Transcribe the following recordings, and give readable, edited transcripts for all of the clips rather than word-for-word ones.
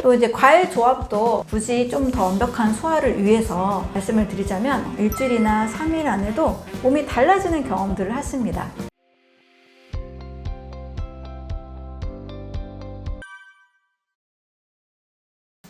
또 이제 과일 조합도 굳이 좀 더 완벽한 소화를 위해서 말씀을 드리자면 일주일이나 3일 안에도 몸이 달라지는 경험들을 하십니다.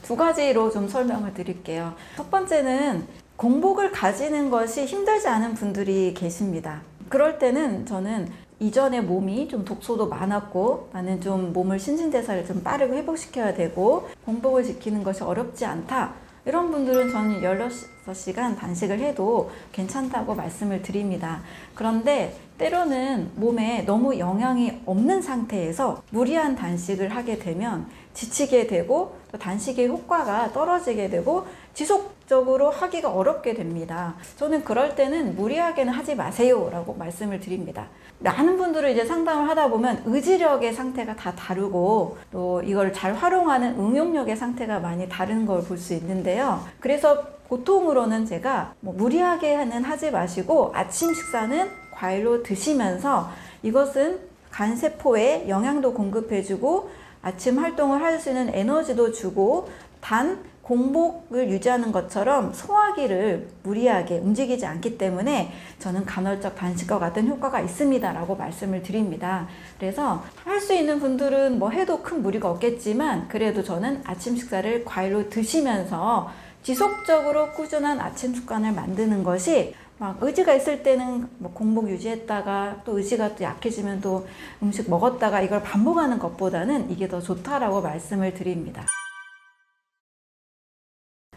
두 가지로 좀 설명을 드릴게요. 첫 번째는 공복을 가지는 것이 힘들지 않은 분들이 계십니다. 그럴 때는 저는 이전에 몸이 좀 독소도 많았고 나는 좀 몸을 신진대사를 좀 빠르게 회복시켜야 되고 공복을 지키는 것이 어렵지 않다. 이런 분들은 저는 16시간 단식을 해도 괜찮다고 말씀을 드립니다. 그런데 때로는 몸에 너무 영향이 없는 상태에서 무리한 단식을 하게 되면 지치게 되고 또 단식의 효과가 떨어지게 되고 지속적으로 하기가 어렵게 됩니다. 저는 그럴 때는 무리하게는 하지 마세요 라고 말씀을 드립니다. 많은 분들은 이제 상담을 하다 보면 의지력의 상태가 다 다르고 또 이걸 잘 활용하는 응용력의 상태가 많이 다른 걸 볼 수 있는데요. 그래서 보통으로는 제가 무리하게는 하지 마시고 아침 식사는 과일로 드시면서 이것은 간세포에 영양도 공급해주고 아침 활동을 할 수 있는 에너지도 주고 단 공복을 유지하는 것처럼 소화기를 무리하게 움직이지 않기 때문에 저는 간헐적 단식과 같은 효과가 있습니다 라고 말씀을 드립니다. 그래서 할 수 있는 분들은 뭐 해도 큰 무리가 없겠지만 그래도 저는 아침 식사를 과일로 드시면서 지속적으로 꾸준한 아침 습관을 만드는 것이 막 의지가 있을 때는 뭐 공복 유지했다가 또 의지가 또 약해지면 또 음식 먹었다가 이걸 반복하는 것보다는 이게 더 좋다라고 말씀을 드립니다.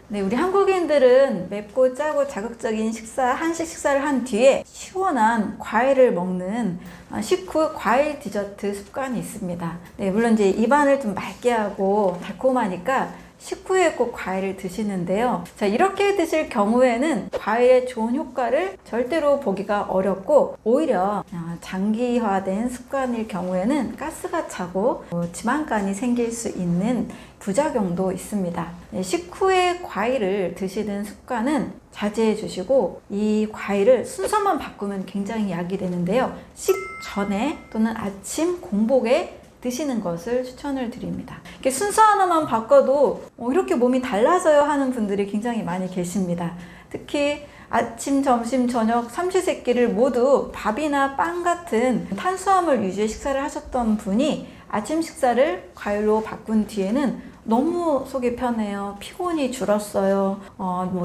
네, 우리 한국인들은 맵고 짜고 자극적인 한식 식사를 한 뒤에 시원한 과일을 먹는 식후 과일 디저트 습관이 있습니다. 네, 물론 이제 입안을 좀 맑게 하고 달콤하니까 식후에 꼭 과일을 드시는데요. 자, 이렇게 드실 경우에는 과일의 좋은 효과를 절대로 보기가 어렵고 오히려 장기화된 습관일 경우에는 가스가 차고 지방간이 생길 수 있는 부작용도 있습니다. 식후에 과일을 드시는 습관은 자제해 주시고 이 과일을 순서만 바꾸면 굉장히 약이 되는데요. 식전에 또는 아침 공복에 드시는 것을 추천을 드립니다. 이렇게 순서 하나만 바꿔도 이렇게 몸이 달라져요 하는 분들이 굉장히 많이 계십니다. 특히 아침, 점심, 저녁 삼시세끼를 모두 밥이나 빵 같은 탄수화물 위주의 식사를 하셨던 분이 아침 식사를 과일로 바꾼 뒤에는 너무 속이 편해요. 피곤이 줄었어요.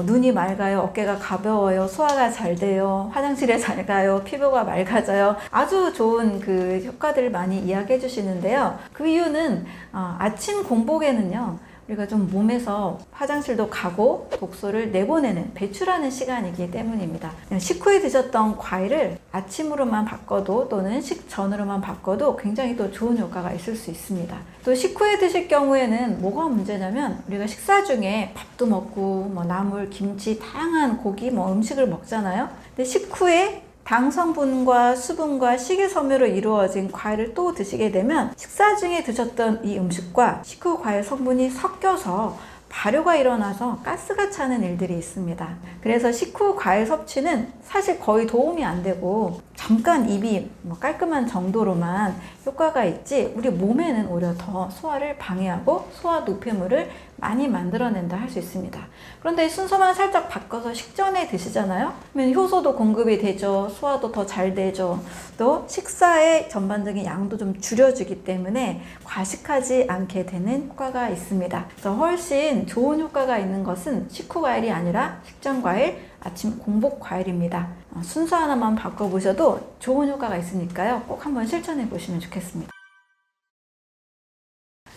눈이 맑아요. 어깨가 가벼워요. 소화가 잘 돼요. 화장실에 잘 가요. 피부가 맑아져요. 아주 좋은 그 효과들을 많이 이야기해 주시는데요. 그 이유는 아침 공복에는요. 우리가 좀 몸에서 화장실도 가고 독소를 내보내는 배출하는 시간이기 때문입니다. 식후에 드셨던 과일을 아침으로만 바꿔도 또는 식전으로만 바꿔도 굉장히 또 좋은 효과가 있을 수 있습니다. 또 식후에 드실 경우에는 뭐가 문제냐면 우리가 식사 중에 밥도 먹고 나물, 김치, 다양한 고기, 음식을 먹잖아요. 근데 식후에 당 성분과 수분과 식이섬유로 이루어진 과일을 또 드시게 되면 식사 중에 드셨던 이 음식과 식후 과일 성분이 섞여서 발효가 일어나서 가스가 차는 일들이 있습니다. 그래서 식후 과일 섭취는 사실 거의 도움이 안 되고 잠깐 입이 깔끔한 정도로만 효과가 있지 우리 몸에는 오히려 더 소화를 방해하고 소화 노폐물을 많이 만들어낸다 할 수 있습니다. 그런데 순서만 살짝 바꿔서 식전에 드시잖아요. 그러면 효소도 공급이 되죠. 소화도 더 잘 되죠. 또 식사의 전반적인 양도 좀 줄여주기 때문에 과식하지 않게 되는 효과가 있습니다. 그래서 훨씬 좋은 효과가 있는 것은 식후 과일이 아니라 식전 과일, 아침 공복 과일입니다. 순서 하나만 바꿔보셔도 좋은 효과가 있으니까요. 꼭 한번 실천해 보시면 좋겠습니다.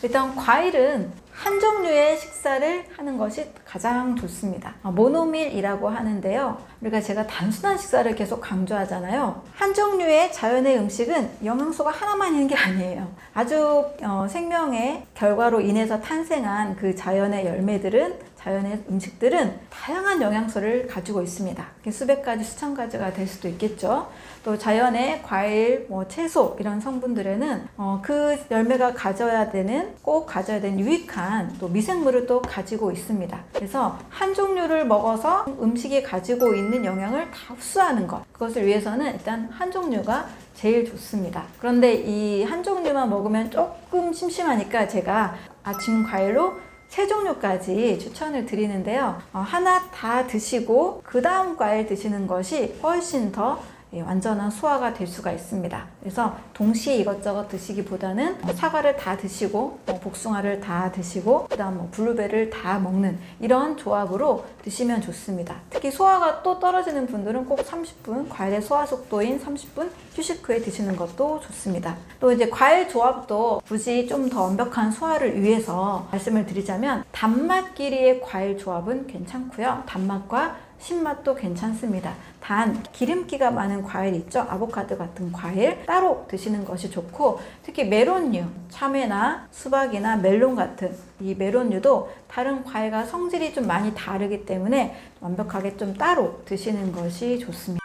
일단 과일은 한 종류의 식사를 하는 것이 가장 좋습니다. 모노밀이라고 하는데요. 우리가 제가 단순한 식사를 계속 강조하잖아요. 한 종류의 자연의 음식은 영양소가 하나만 있는 게 아니에요. 아주 생명의 결과로 인해서 탄생한 그 자연의 열매들은 자연의 음식들은 다양한 영양소를 가지고 있습니다. 수백 가지, 수천 가지가 될 수도 있겠죠. 또 자연의 과일, 채소 이런 성분들에는 그 열매가 꼭 가져야 되는 유익한 또 미생물을 또 가지고 있습니다. 그래서 한 종류를 먹어서 음식이 가지고 있는 영양을 다 흡수하는 것, 그것을 위해서는 일단 한 종류가 제일 좋습니다. 그런데 이 한 종류만 먹으면 조금 심심하니까 제가 아침 과일로 세 종류까지 추천을 드리는데요. 하나 다 드시고 그 다음 과일 드시는 것이 훨씬 더 완전한 소화가 될 수가 있습니다. 그래서 동시에 이것저것 드시기보다는 사과를 다 드시고 복숭아를 다 드시고 그다음 블루베리를 다 먹는 이런 조합으로 드시면 좋습니다. 특히 소화가 또 떨어지는 분들은 꼭 30분 과일의 소화 속도인 30분 휴식 후에 드시는 것도 좋습니다. 또 이제 과일 조합도 굳이 좀 더 완벽한 소화를 위해서 말씀을 드리자면 단맛끼리의 과일 조합은 괜찮고요. 단맛과 신맛도 괜찮습니다. 단 기름기가 많은 과일 있죠? 아보카도 같은 과일 따로 드시는 것이 좋고, 특히 메론류, 참외나 수박이나 멜론 같은 이 메론류도 다른 과일과 성질이 좀 많이 다르기 때문에 완벽하게 좀 따로 드시는 것이 좋습니다.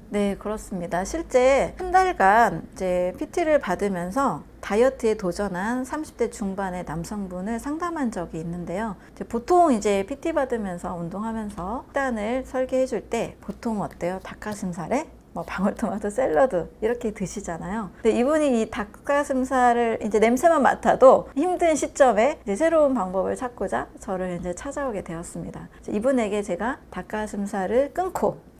네, 그렇습니다. 실제 한 달간 이제 PT를 받으면서 다이어트에 도전한 30대 중반의 남성분을 상담한 적이 있는데요. 보통 이제 PT 받으면서 운동하면서 식단을 설계해 줄 때 보통 어때요? 닭가슴살에 방울토마토 샐러드 이렇게 드시잖아요. 근데 이분이 이 닭가슴살을 이제 냄새만 맡아도 힘든 시점에 이제 새로운 방법을 찾고자 저를 이제 찾아오게 되었습니다. 이분에게 제가 닭가슴살을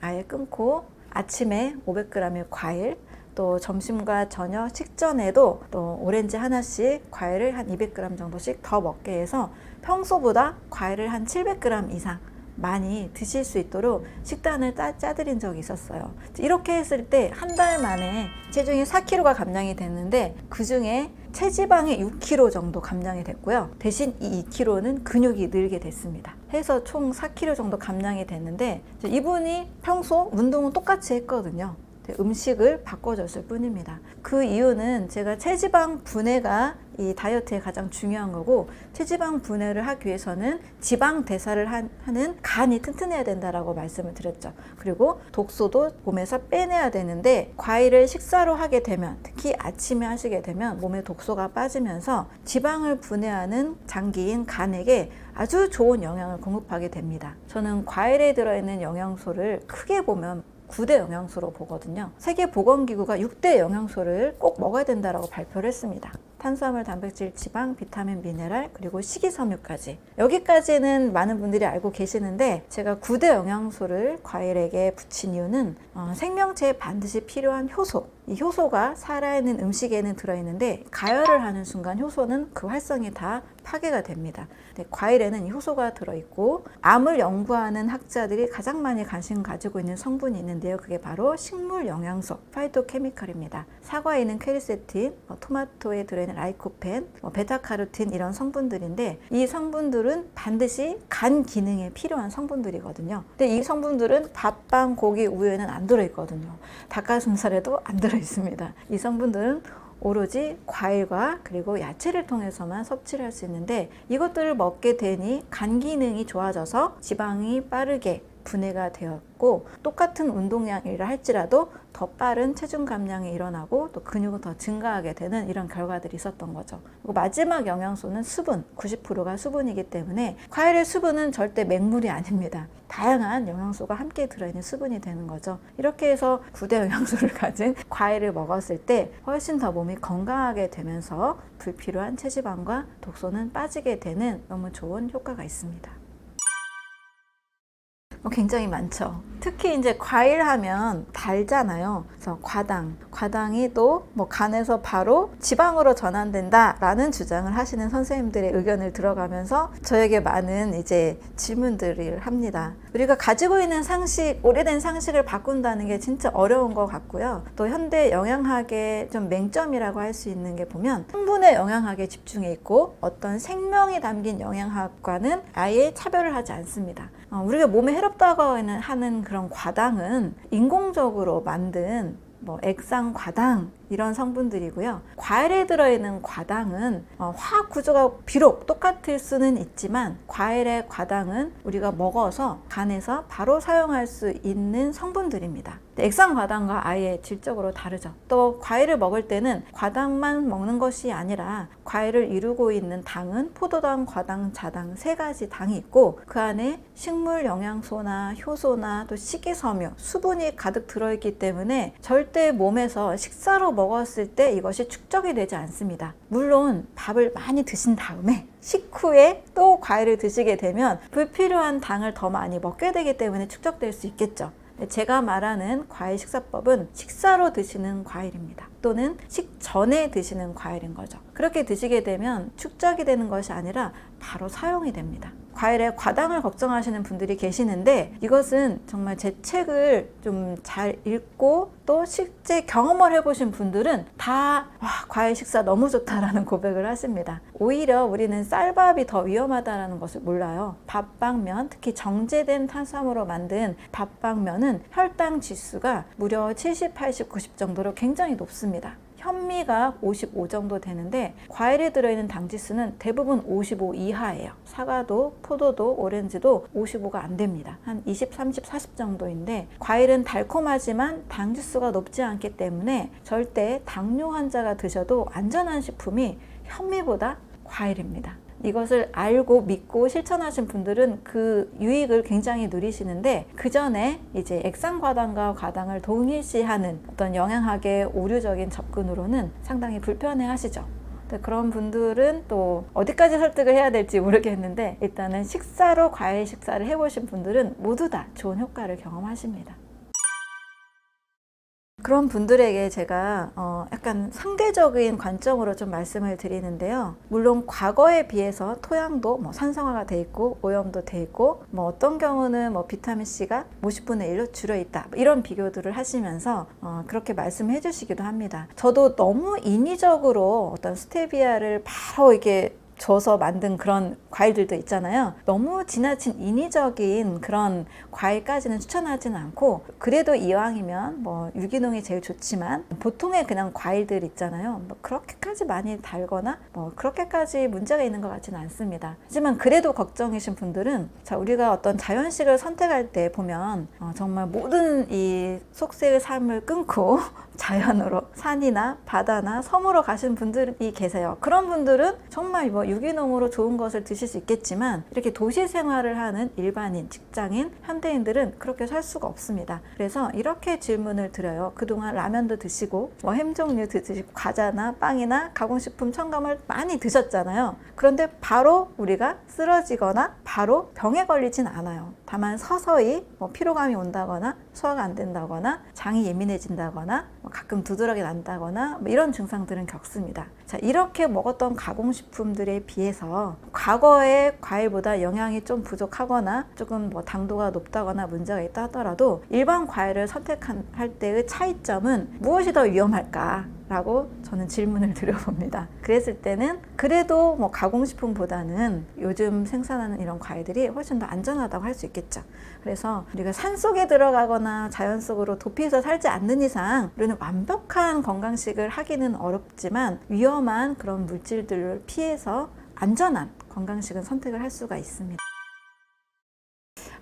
아예 끊고 아침에 500g의 과일, 또 점심과 저녁 식전에도 또 오렌지 하나씩 과일을 한 200g 정도씩 더 먹게 해서 평소보다 과일을 한 700g 이상 많이 드실 수 있도록 식단을 짜드린 적이 있었어요. 이렇게 했을 때 한 달 만에 체중이 4kg가 감량이 됐는데 그 중에 체지방이 6kg 정도 감량이 됐고요. 대신 이 2kg는 근육이 늘게 됐습니다. 해서 총 4kg 정도 감량이 됐는데 이분이 평소 운동은 똑같이 했거든요. 음식을 바꿔줬을 뿐입니다. 그 이유는 제가 체지방 분해가 이 다이어트에 가장 중요한 거고, 체지방 분해를 하기 위해서는 지방 대사를 하는 간이 튼튼해야 된다라고 말씀을 드렸죠. 그리고 독소도 몸에서 빼내야 되는데 과일을 식사로 하게 되면, 특히 아침에 하시게 되면 몸에 독소가 빠지면서 지방을 분해하는 장기인 간에게 아주 좋은 영양을 공급하게 됩니다. 저는 과일에 들어있는 영양소를 크게 보면 9대 영양소로 보거든요. 세계보건기구가 6대 영양소를 꼭 먹어야 된다고 발표를 했습니다. 탄수화물, 단백질, 지방, 비타민, 미네랄, 그리고 식이섬유까지. 여기까지는 많은 분들이 알고 계시는데 제가 9대 영양소를 과일에게 붙인 이유는 생명체에 반드시 필요한 효소, 이 효소가 살아있는 음식에는 들어있는데 가열을 하는 순간 효소는 그 활성이 다 파괴가 됩니다. 과일에는 이 효소가 들어있고, 암을 연구하는 학자들이 가장 많이 관심 가지고 있는 성분이 있는데요. 그게 바로 식물 영양소, 파이토케미컬입니다. 사과에 있는 퀘르세틴, 토마토에 들어있는 라이코펜, 베타카로틴 이런 성분들인데 이 성분들은 반드시 간 기능에 필요한 성분들이거든요. 근데 이 성분들은 밥, 빵, 고기, 우유에는 안 들어있거든요. 닭가슴살에도 안 들어있습니다. 이 성분들은 오로지 과일과 그리고 야채를 통해서만 섭취를 할 수 있는데, 이것들을 먹게 되니 간 기능이 좋아져서 지방이 빠르게 분해가 되었고, 똑같은 운동량이라 할지라도 더 빠른 체중 감량이 일어나고 또 근육은 더 증가하게 되는 이런 결과들이 있었던 거죠. 그리고 마지막 영양소는 수분, 90%가 수분이기 때문에 과일의 수분은 절대 맹물이 아닙니다. 다양한 영양소가 함께 들어있는 수분이 되는 거죠. 이렇게 해서 9대 영양소를 가진 과일을 먹었을 때 훨씬 더 몸이 건강하게 되면서 불필요한 체지방과 독소는 빠지게 되는 너무 좋은 효과가 있습니다. 굉장히 많죠. 특히 이제 과일 하면 달잖아요. 그래서 과당이 또 간에서 바로 지방으로 전환된다라는 주장을 하시는 선생님들의 의견을 들어가면서 저에게 많은 이제 질문들을 합니다. 우리가 가지고 있는 상식, 오래된 상식을 바꾼다는 게 진짜 어려운 것 같고요. 또 현대 영양학의 좀 맹점이라고 할 수 있는 게 보면 성분의 영양학에 집중해 있고 어떤 생명이 담긴 영양학과는 아예 차별을 하지 않습니다. 우리가 몸에 해롭다고 하는 그런 과당은 인공적으로 만든 액상 과당 이런 성분들이고요. 과일에 들어있는 과당은 화학 구조가 비록 똑같을 수는 있지만 과일의 과당은 우리가 먹어서 간에서 바로 사용할 수 있는 성분들입니다. 액상 과당과 아예 질적으로 다르죠. 또 과일을 먹을 때는 과당만 먹는 것이 아니라 과일을 이루고 있는 당은 포도당, 과당, 자당 세 가지 당이 있고 그 안에 식물 영양소나 효소나 또 식이섬유, 수분이 가득 들어있기 때문에 절대 몸에서 식사로 먹었을 때 이것이 축적이 되지 않습니다. 물론 밥을 많이 드신 다음에 식후에 또 과일을 드시게 되면 불필요한 당을 더 많이 먹게 되기 때문에 축적될 수 있겠죠. 제가 말하는 과일 식사법은 식사로 드시는 과일입니다. 또는 식전에 드시는 과일인 거죠. 그렇게 드시게 되면 축적이 되는 것이 아니라 바로 사용이 됩니다. 과일의 과당을 걱정하시는 분들이 계시는데 이것은 정말 제 책을 좀 잘 읽고 또 실제 경험을 해보신 분들은 다 과일 식사 너무 좋다라는 고백을 하십니다. 오히려 우리는 쌀밥이 더 위험하다는 것을 몰라요. 밥빵면, 특히 정제된 탄수화물로 만든 밥빵면은 혈당 지수가 무려 70, 80, 90 정도로 굉장히 높습니다. 현미가 55 정도 되는데 과일에 들어있는 당지수는 대부분 55 이하예요. 사과도, 포도도, 오렌지도 55가 안 됩니다. 한 20, 30, 40 정도인데 과일은 달콤하지만 당지수가 높지 않기 때문에 절대 당뇨 환자가 드셔도 안전한 식품이 현미보다 과일입니다. 이것을 알고 믿고 실천하신 분들은 그 유익을 굉장히 누리시는데 그 전에 이제 액상과당과 과당을 동일시하는 어떤 영양학의 오류적인 접근으로는 상당히 불편해 하시죠. 그런 분들은 또 어디까지 설득을 해야 될지 모르겠는데 일단은 식사로 과일 식사를 해보신 분들은 모두 다 좋은 효과를 경험하십니다. 그런 분들에게 제가 약간 상대적인 관점으로 좀 말씀을 드리는데요. 물론 과거에 비해서 토양도 산성화가 돼 있고 오염도 돼 있고 어떤 경우는 비타민C가 50분의 1로 줄어 있다 이런 비교들을 하시면서 그렇게 말씀해 주시기도 합니다. 저도 너무 인위적으로 어떤 스테비아를 바로 이렇게 줘서 만든 그런 과일들도 있잖아요. 너무 지나친 인위적인 그런 과일까지는 추천하지는 않고 그래도 이왕이면 유기농이 제일 좋지만 보통의 그냥 과일들 있잖아요. 그렇게까지 많이 달거나 그렇게까지 문제가 있는 것 같지는 않습니다. 하지만 그래도 걱정이신 분들은 우리가 어떤 자연식을 선택할 때 보면 정말 모든 이 속세의 삶을 끊고 자연으로 산이나 바다나 섬으로 가신 분들이 계세요. 그런 분들은 정말 유기농으로 좋은 것을 드실 수 있겠지만 이렇게 도시 생활을 하는 일반인, 직장인, 현대인들은 그렇게 살 수가 없습니다. 그래서 이렇게 질문을 드려요. 그동안 라면도 드시고 햄 종류 드시고 과자나 빵이나 가공식품 첨가물 많이 드셨잖아요. 그런데 바로 우리가 쓰러지거나 바로 병에 걸리진 않아요. 다만 서서히 피로감이 온다거나 소화가 안 된다거나 장이 예민해진다거나 가끔 두드러기 난다거나 이런 증상들은 겪습니다. 자, 이렇게 먹었던 가공식품들에 비해서 과거의 과일보다 영양이 좀 부족하거나 조금 당도가 높다거나 문제가 있다 하더라도 일반 과일을 선택할 때의 차이점은 무엇이 더 위험할까? 라고 저는 질문을 드려봅니다. 그랬을 때는 그래도 가공식품보다는 요즘 생산하는 이런 과일들이 훨씬 더 안전하다고 할 수 있겠죠. 그래서 우리가 산속에 들어가거나 자연 속으로 도피해서 살지 않는 이상 우리는 완벽한 건강식을 하기는 어렵지만 위험한 그런 물질들을 피해서 안전한 건강식은 선택을 할 수가 있습니다.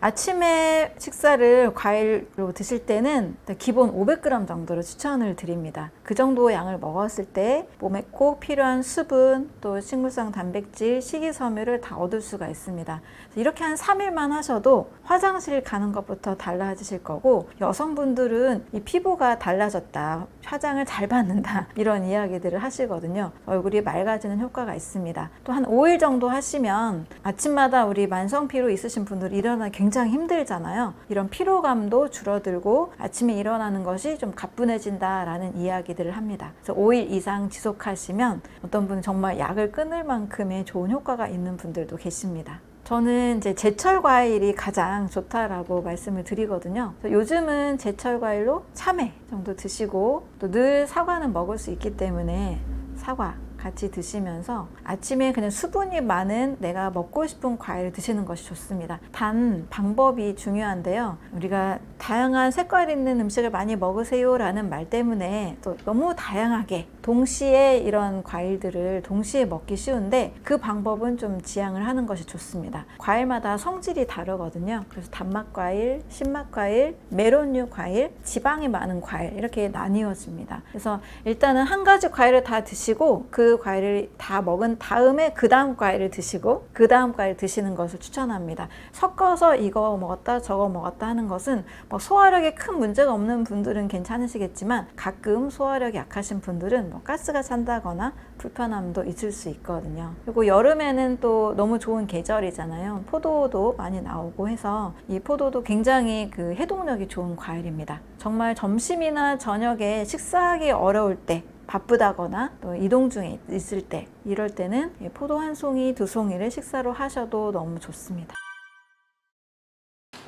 아침에 식사를 과일로 드실 때는 기본 500g 정도로 추천을 드립니다. 그 정도 양을 먹었을 때 몸에 꼭 필요한 수분, 또 식물성 단백질, 식이섬유를 다 얻을 수가 있습니다. 이렇게 한 3일만 하셔도 화장실 가는 것부터 달라지실 거고 여성분들은 이 피부가 달라졌다, 화장을 잘 받는다 이런 이야기들을 하시거든요. 얼굴이 맑아지는 효과가 있습니다. 또 한 5일 정도 하시면 아침마다 우리 만성피로 있으신 분들 일어나기 굉장히 힘들잖아요. 이런 피로감도 줄어들고 아침에 일어나는 것이 좀 가뿐해진다라는 이야기들을 합니다. 그래서 5일 이상 지속하시면 어떤 분은 정말 약을 끊을 만큼의 좋은 효과가 있는 분들도 계십니다. 저는 이제 제철 과일이 가장 좋다라고 말씀을 드리거든요. 요즘은 제철 과일로 참외 정도 드시고 또 늘 사과는 먹을 수 있기 때문에 사과 같이 드시면서 아침에 그냥 수분이 많은 내가 먹고 싶은 과일을 드시는 것이 좋습니다. 단 방법이 중요한데요. 우리가 다양한 색깔 있는 음식을 많이 먹으세요 라는 말 때문에 또 너무 다양하게 동시에 이런 과일들을 동시에 먹기 쉬운데 그 방법은 좀 지양을 하는 것이 좋습니다. 과일마다 성질이 다르거든요. 그래서 단맛과일, 신맛과일, 메론류 과일, 지방이 많은 과일 이렇게 나뉘어집니다. 그래서 일단은 한 가지 과일을 다 드시고 그 과일을 다 먹은 다음에 그 다음 과일을 드시고 그 다음 과일 드시는 것을 추천합니다. 섞어서 이거 먹었다 저거 먹었다 하는 것은 뭐 소화력에 큰 문제가 없는 분들은 괜찮으시겠지만 가끔 소화력이 약하신 분들은 뭐 가스가 찬다거나 불편함도 있을 수 있거든요. 그리고 여름에는 또 너무 좋은 계절이잖아요. 포도도 많이 나오고 해서 이 포도도 굉장히 그 해독력이 좋은 과일입니다. 정말 점심이나 저녁에 식사하기 어려울 때, 바쁘다거나 또 이동 중에 있을 때, 이럴 때는 포도 한 송이, 두 송이를 식사로 하셔도 너무 좋습니다.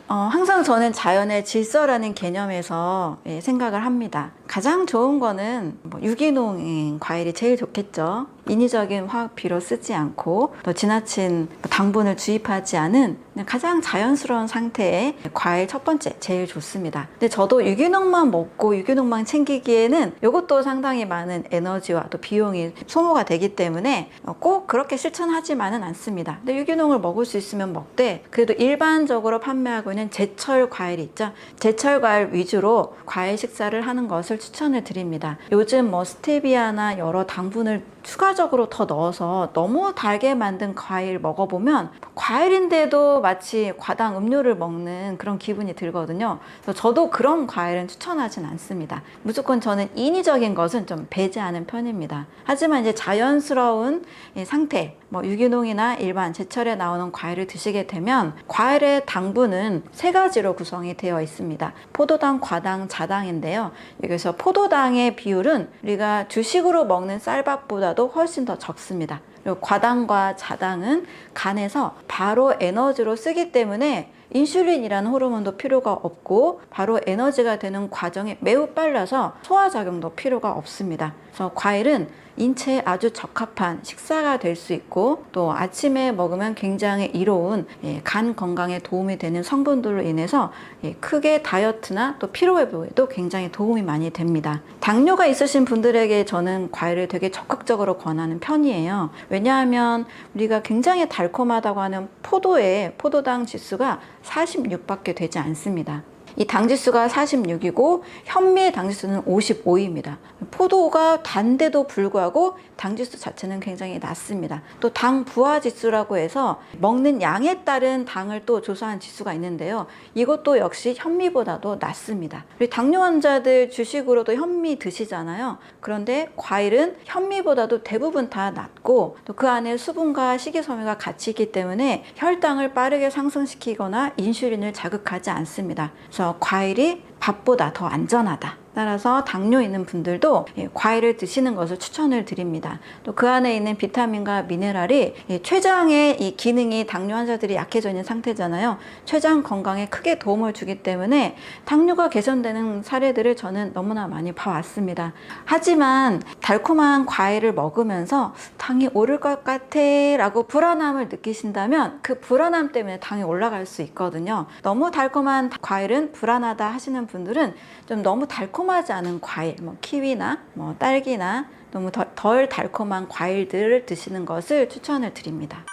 항상 저는 자연의 질서라는 개념에서 생각을 합니다. 가장 좋은 거는 유기농인 과일이 제일 좋겠죠. 인위적인 화학 비료 쓰지 않고 또 지나친 당분을 주입하지 않은 가장 자연스러운 상태의 과일 첫 번째 제일 좋습니다. 근데 저도 유기농만 먹고 유기농만 챙기기에는 이것도 상당히 많은 에너지와 또 비용이 소모가 되기 때문에 꼭 그렇게 실천하지만은 않습니다. 근데 유기농을 먹을 수 있으면 먹되 그래도 일반적으로 판매하고 있는 제철 과일이 있죠. 제철 과일 위주로 과일 식사를 하는 것을 추천을 드립니다. 요즘 스테비아나 여러 당분을 추가적으로 더 넣어서 너무 달게 만든 과일 먹어보면 과일인데도 마치 과당 음료를 먹는 그런 기분이 들거든요. 그래서 저도 그런 과일은 추천하진 않습니다. 무조건 저는 인위적인 것은 좀 배제하는 편입니다. 하지만 이제 자연스러운 상태, 유기농이나 일반 제철에 나오는 과일을 드시게 되면 과일의 당분은 세 가지로 구성이 되어 있습니다. 포도당, 과당, 자당인데요. 여기서 포도당의 비율은 우리가 주식으로 먹는 쌀밥보다도 훨씬 더 적습니다. 그리고 과당과 자당은 간에서 바로 에너지로 쓰기 때문에 인슐린이라는 호르몬도 필요가 없고 바로 에너지가 되는 과정이 매우 빨라서 소화작용도 필요가 없습니다. 그래서 과일은 인체에 아주 적합한 식사가 될 수 있고 또 아침에 먹으면 굉장히 이로운 간 건강에 도움이 되는 성분들로 인해서 크게 다이어트나 또 피로 회복에도 굉장히 도움이 많이 됩니다. 당뇨가 있으신 분들에게 저는 과일을 되게 적극적으로 권하는 편이에요. 왜냐하면 우리가 굉장히 달콤하다고 하는 포도의 포도당 지수가 46밖에 되지 않습니다. 이 당지수가 46이고 현미의 당지수는 55입니다. 포도가 단데도 불구하고 당지수 자체는 굉장히 낮습니다. 또 당 부하 지수라고 해서 먹는 양에 따른 당을 또 조사한 지수가 있는데요. 이것도 역시 현미보다도 낮습니다. 우리 당뇨 환자들 주식으로도 현미 드시잖아요. 그런데 과일은 현미보다도 대부분 다 낮고 또 그 안에 수분과 식이섬유가 같이 있기 때문에 혈당을 빠르게 상승시키거나 인슐린을 자극하지 않습니다. 그래서 과일이 밥보다 더 안전하다. 따라서 당뇨 있는 분들도 과일을 드시는 것을 추천을 드립니다. 또 그 안에 있는 비타민과 미네랄이 췌장의 이 기능이 당뇨 환자들이 약해져 있는 상태잖아요. 췌장 건강에 크게 도움을 주기 때문에 당뇨가 개선되는 사례들을 저는 너무나 많이 봐왔습니다. 하지만 달콤한 과일을 먹으면서 당이 오를 것 같아 라고 불안함을 느끼신다면 그 불안함 때문에 당이 올라갈 수 있거든요. 너무 달콤한 과일은 불안하다 하시는 분들은 좀 너무 달콤하지 않은 과일, 키위나 딸기나 너무 덜 달콤한 과일들을 드시는 것을 추천을 드립니다.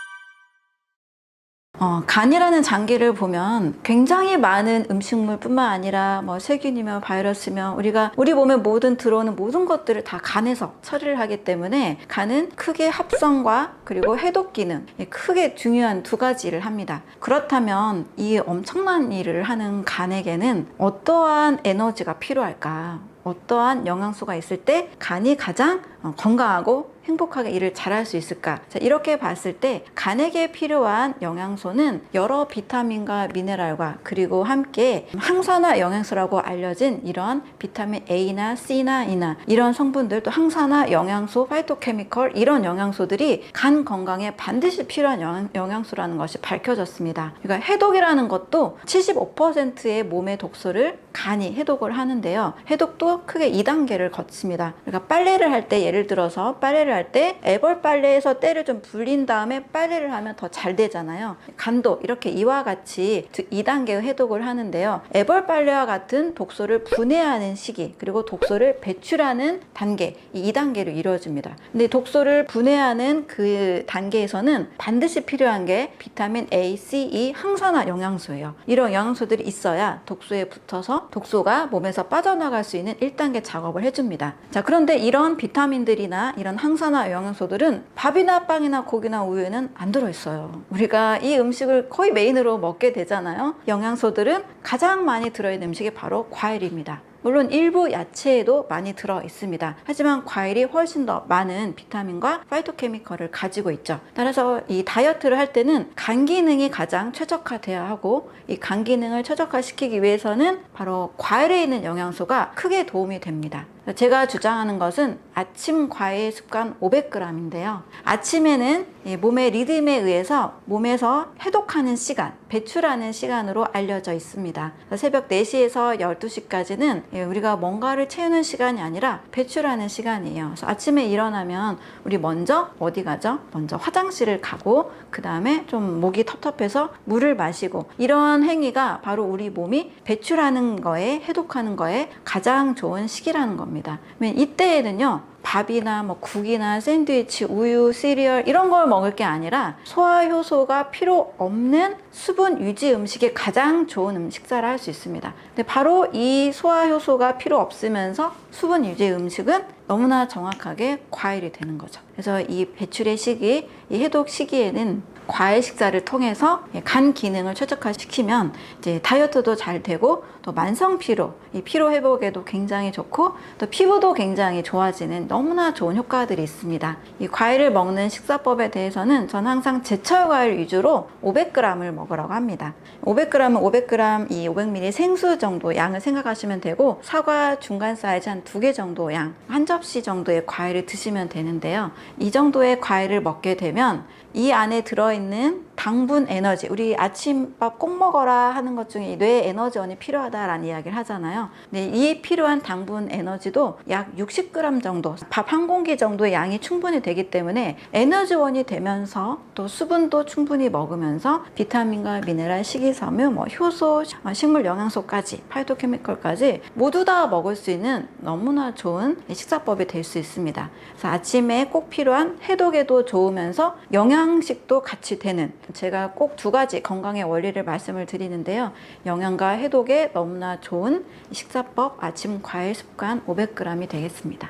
간이라는 장기를 보면 굉장히 많은 음식물뿐만 아니라 세균이며 바이러스며 우리 몸에 모든 들어오는 모든 것들을 다 간에서 처리를 하기 때문에 간은 크게 합성과 그리고 해독 기능 크게 중요한 두 가지 일을 합니다. 그렇다면 이 엄청난 일을 하는 간에게는 어떠한 에너지가 필요할까? 어떠한 영양소가 있을 때 간이 가장 건강하고 행복하게 일을 잘할 수 있을까? 자, 이렇게 봤을 때 간에게 필요한 영양소는 여러 비타민과 미네랄과 그리고 함께 항산화 영양소라고 알려진 이런 비타민 A나 C나 E나 이런 성분들 또 항산화 영양소, 파이토케미컬 이런 영양소들이 간 건강에 반드시 필요한 영양소라는 것이 밝혀졌습니다. 그러니까 해독이라는 것도 75%의 몸의 독소를 간이 해독을 하는데요. 해독도 크게 2단계를 거칩니다. 그러니까 빨래를 할 때 예를 들어서 빨래를 빨래를 할 때 애벌 빨래에서 때를 좀 불린 다음에 빨래를 하면 더 잘 되잖아요. 간도 이렇게 이와 같이 2단계의 해독을 하는데요. 애벌 빨래와 같은 독소를 분해하는 시기, 그리고 독소를 배출하는 단계, 이 2단계로 이루어집니다. 근데 독소를 분해하는 그 단계에서는 반드시 필요한 게 비타민 A, C, E 항산화 영양소예요. 이런 영양소들이 있어야 독소에 붙어서 독소가 몸에서 빠져나갈 수 있는 1단계 작업을 해줍니다. 자, 그런데 이런 비타민들이나 이런 항산화 영양소들은 밥이나 빵이나 고기나 우유에는 안 들어있어요. 우리가 이 음식을 거의 메인으로 먹게 되잖아요. 영양소들은 가장 많이 들어있는 음식이 바로 과일입니다. 물론 일부 야채에도 많이 들어 있습니다. 하지만 과일이 훨씬 더 많은 비타민과 파이토케미컬을 가지고 있죠. 따라서 이 다이어트를 할 때는 간 기능이 가장 최적화되어야 하고, 이 간 기능을 최적화시키기 위해서는 바로 과일에 있는 영양소가 크게 도움이 됩니다. 제가 주장하는 것은 아침 과일 습관 500g인데요. 아침에는 몸의 리듬에 의해서 몸에서 해독하는 시간, 배출하는 시간으로 알려져 있습니다. 새벽 4시에서 12시까지는 우리가 뭔가를 채우는 시간이 아니라 배출하는 시간이에요. 그래서 아침에 일어나면 우리 먼저 어디 가죠? 먼저 화장실을 가고, 그 다음에 좀 목이 텁텁해서 물을 마시고, 이런 행위가 바로 우리 몸이 배출하는 거에, 해독하는 거에 가장 좋은 시기라는 겁니다. 이때에는요, 밥이나 뭐 국이나 샌드위치, 우유, 시리얼 이런 걸 먹을 게 아니라 소화 효소가 필요 없는 수분 유지 음식이 가장 좋은 식사를 할 수 있습니다. 근데 바로 이 소화 효소가 필요 없으면서 수분 유지 음식은 너무나 정확하게 과일이 되는 거죠. 그래서 이 배출의 시기, 이 해독 시기에는 과일 식사를 통해서 간 기능을 최적화시키면 이제 다이어트도 잘 되고, 또 만성 피로, 이 피로 회복에도 굉장히 좋고, 또 피부도 굉장히 좋아지는 너무나 좋은 효과들이 있습니다. 이 과일을 먹는 식사법에 대해서는 전 항상 제철 과일 위주로 500g을 먹으라고 합니다. 500g은 500g, 이 500ml 생수 정도 양을 생각하시면 되고, 사과 중간 사이즈 한 2개 정도 양, 한 접시 정도의 과일을 드시면 되는데요. 이 정도의 과일을 먹게 되면 이 안에 들어있는 당분 에너지, 우리 아침밥 꼭 먹어라 하는 것 중에 뇌에 에너지원이 필요하다라는 이야기를 하잖아요. 근데 이 필요한 당분 에너지도 약 60g 정도, 밥 한 공기 정도의 양이 충분히 되기 때문에 에너지원이 되면서 또 수분도 충분히 먹으면서 비타민과 미네랄, 식이섬유, 뭐 효소, 식물 영양소까지, 파이토케미컬까지 모두 다 먹을 수 있는 너무나 좋은 식사법이 될 수 있습니다. 그래서 아침에 꼭 필요한 해독에도 좋으면서 영양식도 같이 되는, 제가 꼭 2가지 건강의 원리를 말씀을 드리는데요. 영양과 해독에 너무나 좋은 식사법, 아침 과일 습관 500g이 되겠습니다.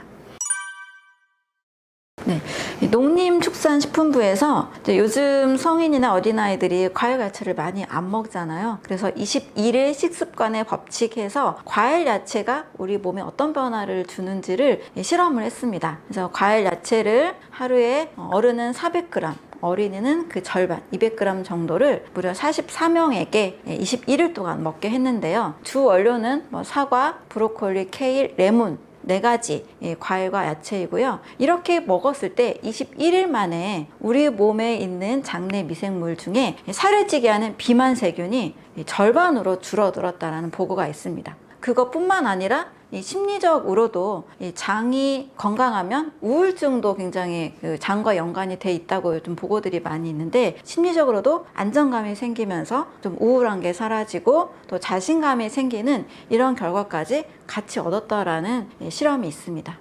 네, 농림축산식품부에서 요즘 성인이나 어린아이들이 과일 야채를 많이 안 먹잖아요. 그래서 21일 식습관의 법칙에서 과일 야채가 우리 몸에 어떤 변화를 주는지를 실험을 했습니다. 그래서 과일 야채를 하루에 어른은 400g, 어린이는 그 절반 200g 정도를 무려 44명에게 21일 동안 먹게 했는데요. 주 원료는 사과, 브로콜리, 케일, 레몬 4가지 과일과 야채이고요. 이렇게 먹었을 때 21일 만에 우리 몸에 있는 장내 미생물 중에 살을 찌게 하는 비만 세균이 절반으로 줄어들었다는 보고가 있습니다. 그것뿐만 아니라 이 심리적으로도 이 장이 건강하면 우울증도 굉장히 장과 연관이 돼 있다고 요즘 보고들이 많이 있는데, 심리적으로도 안정감이 생기면서 좀 우울한 게 사라지고 또 자신감이 생기는 이런 결과까지 같이 얻었다라는 실험이 있습니다.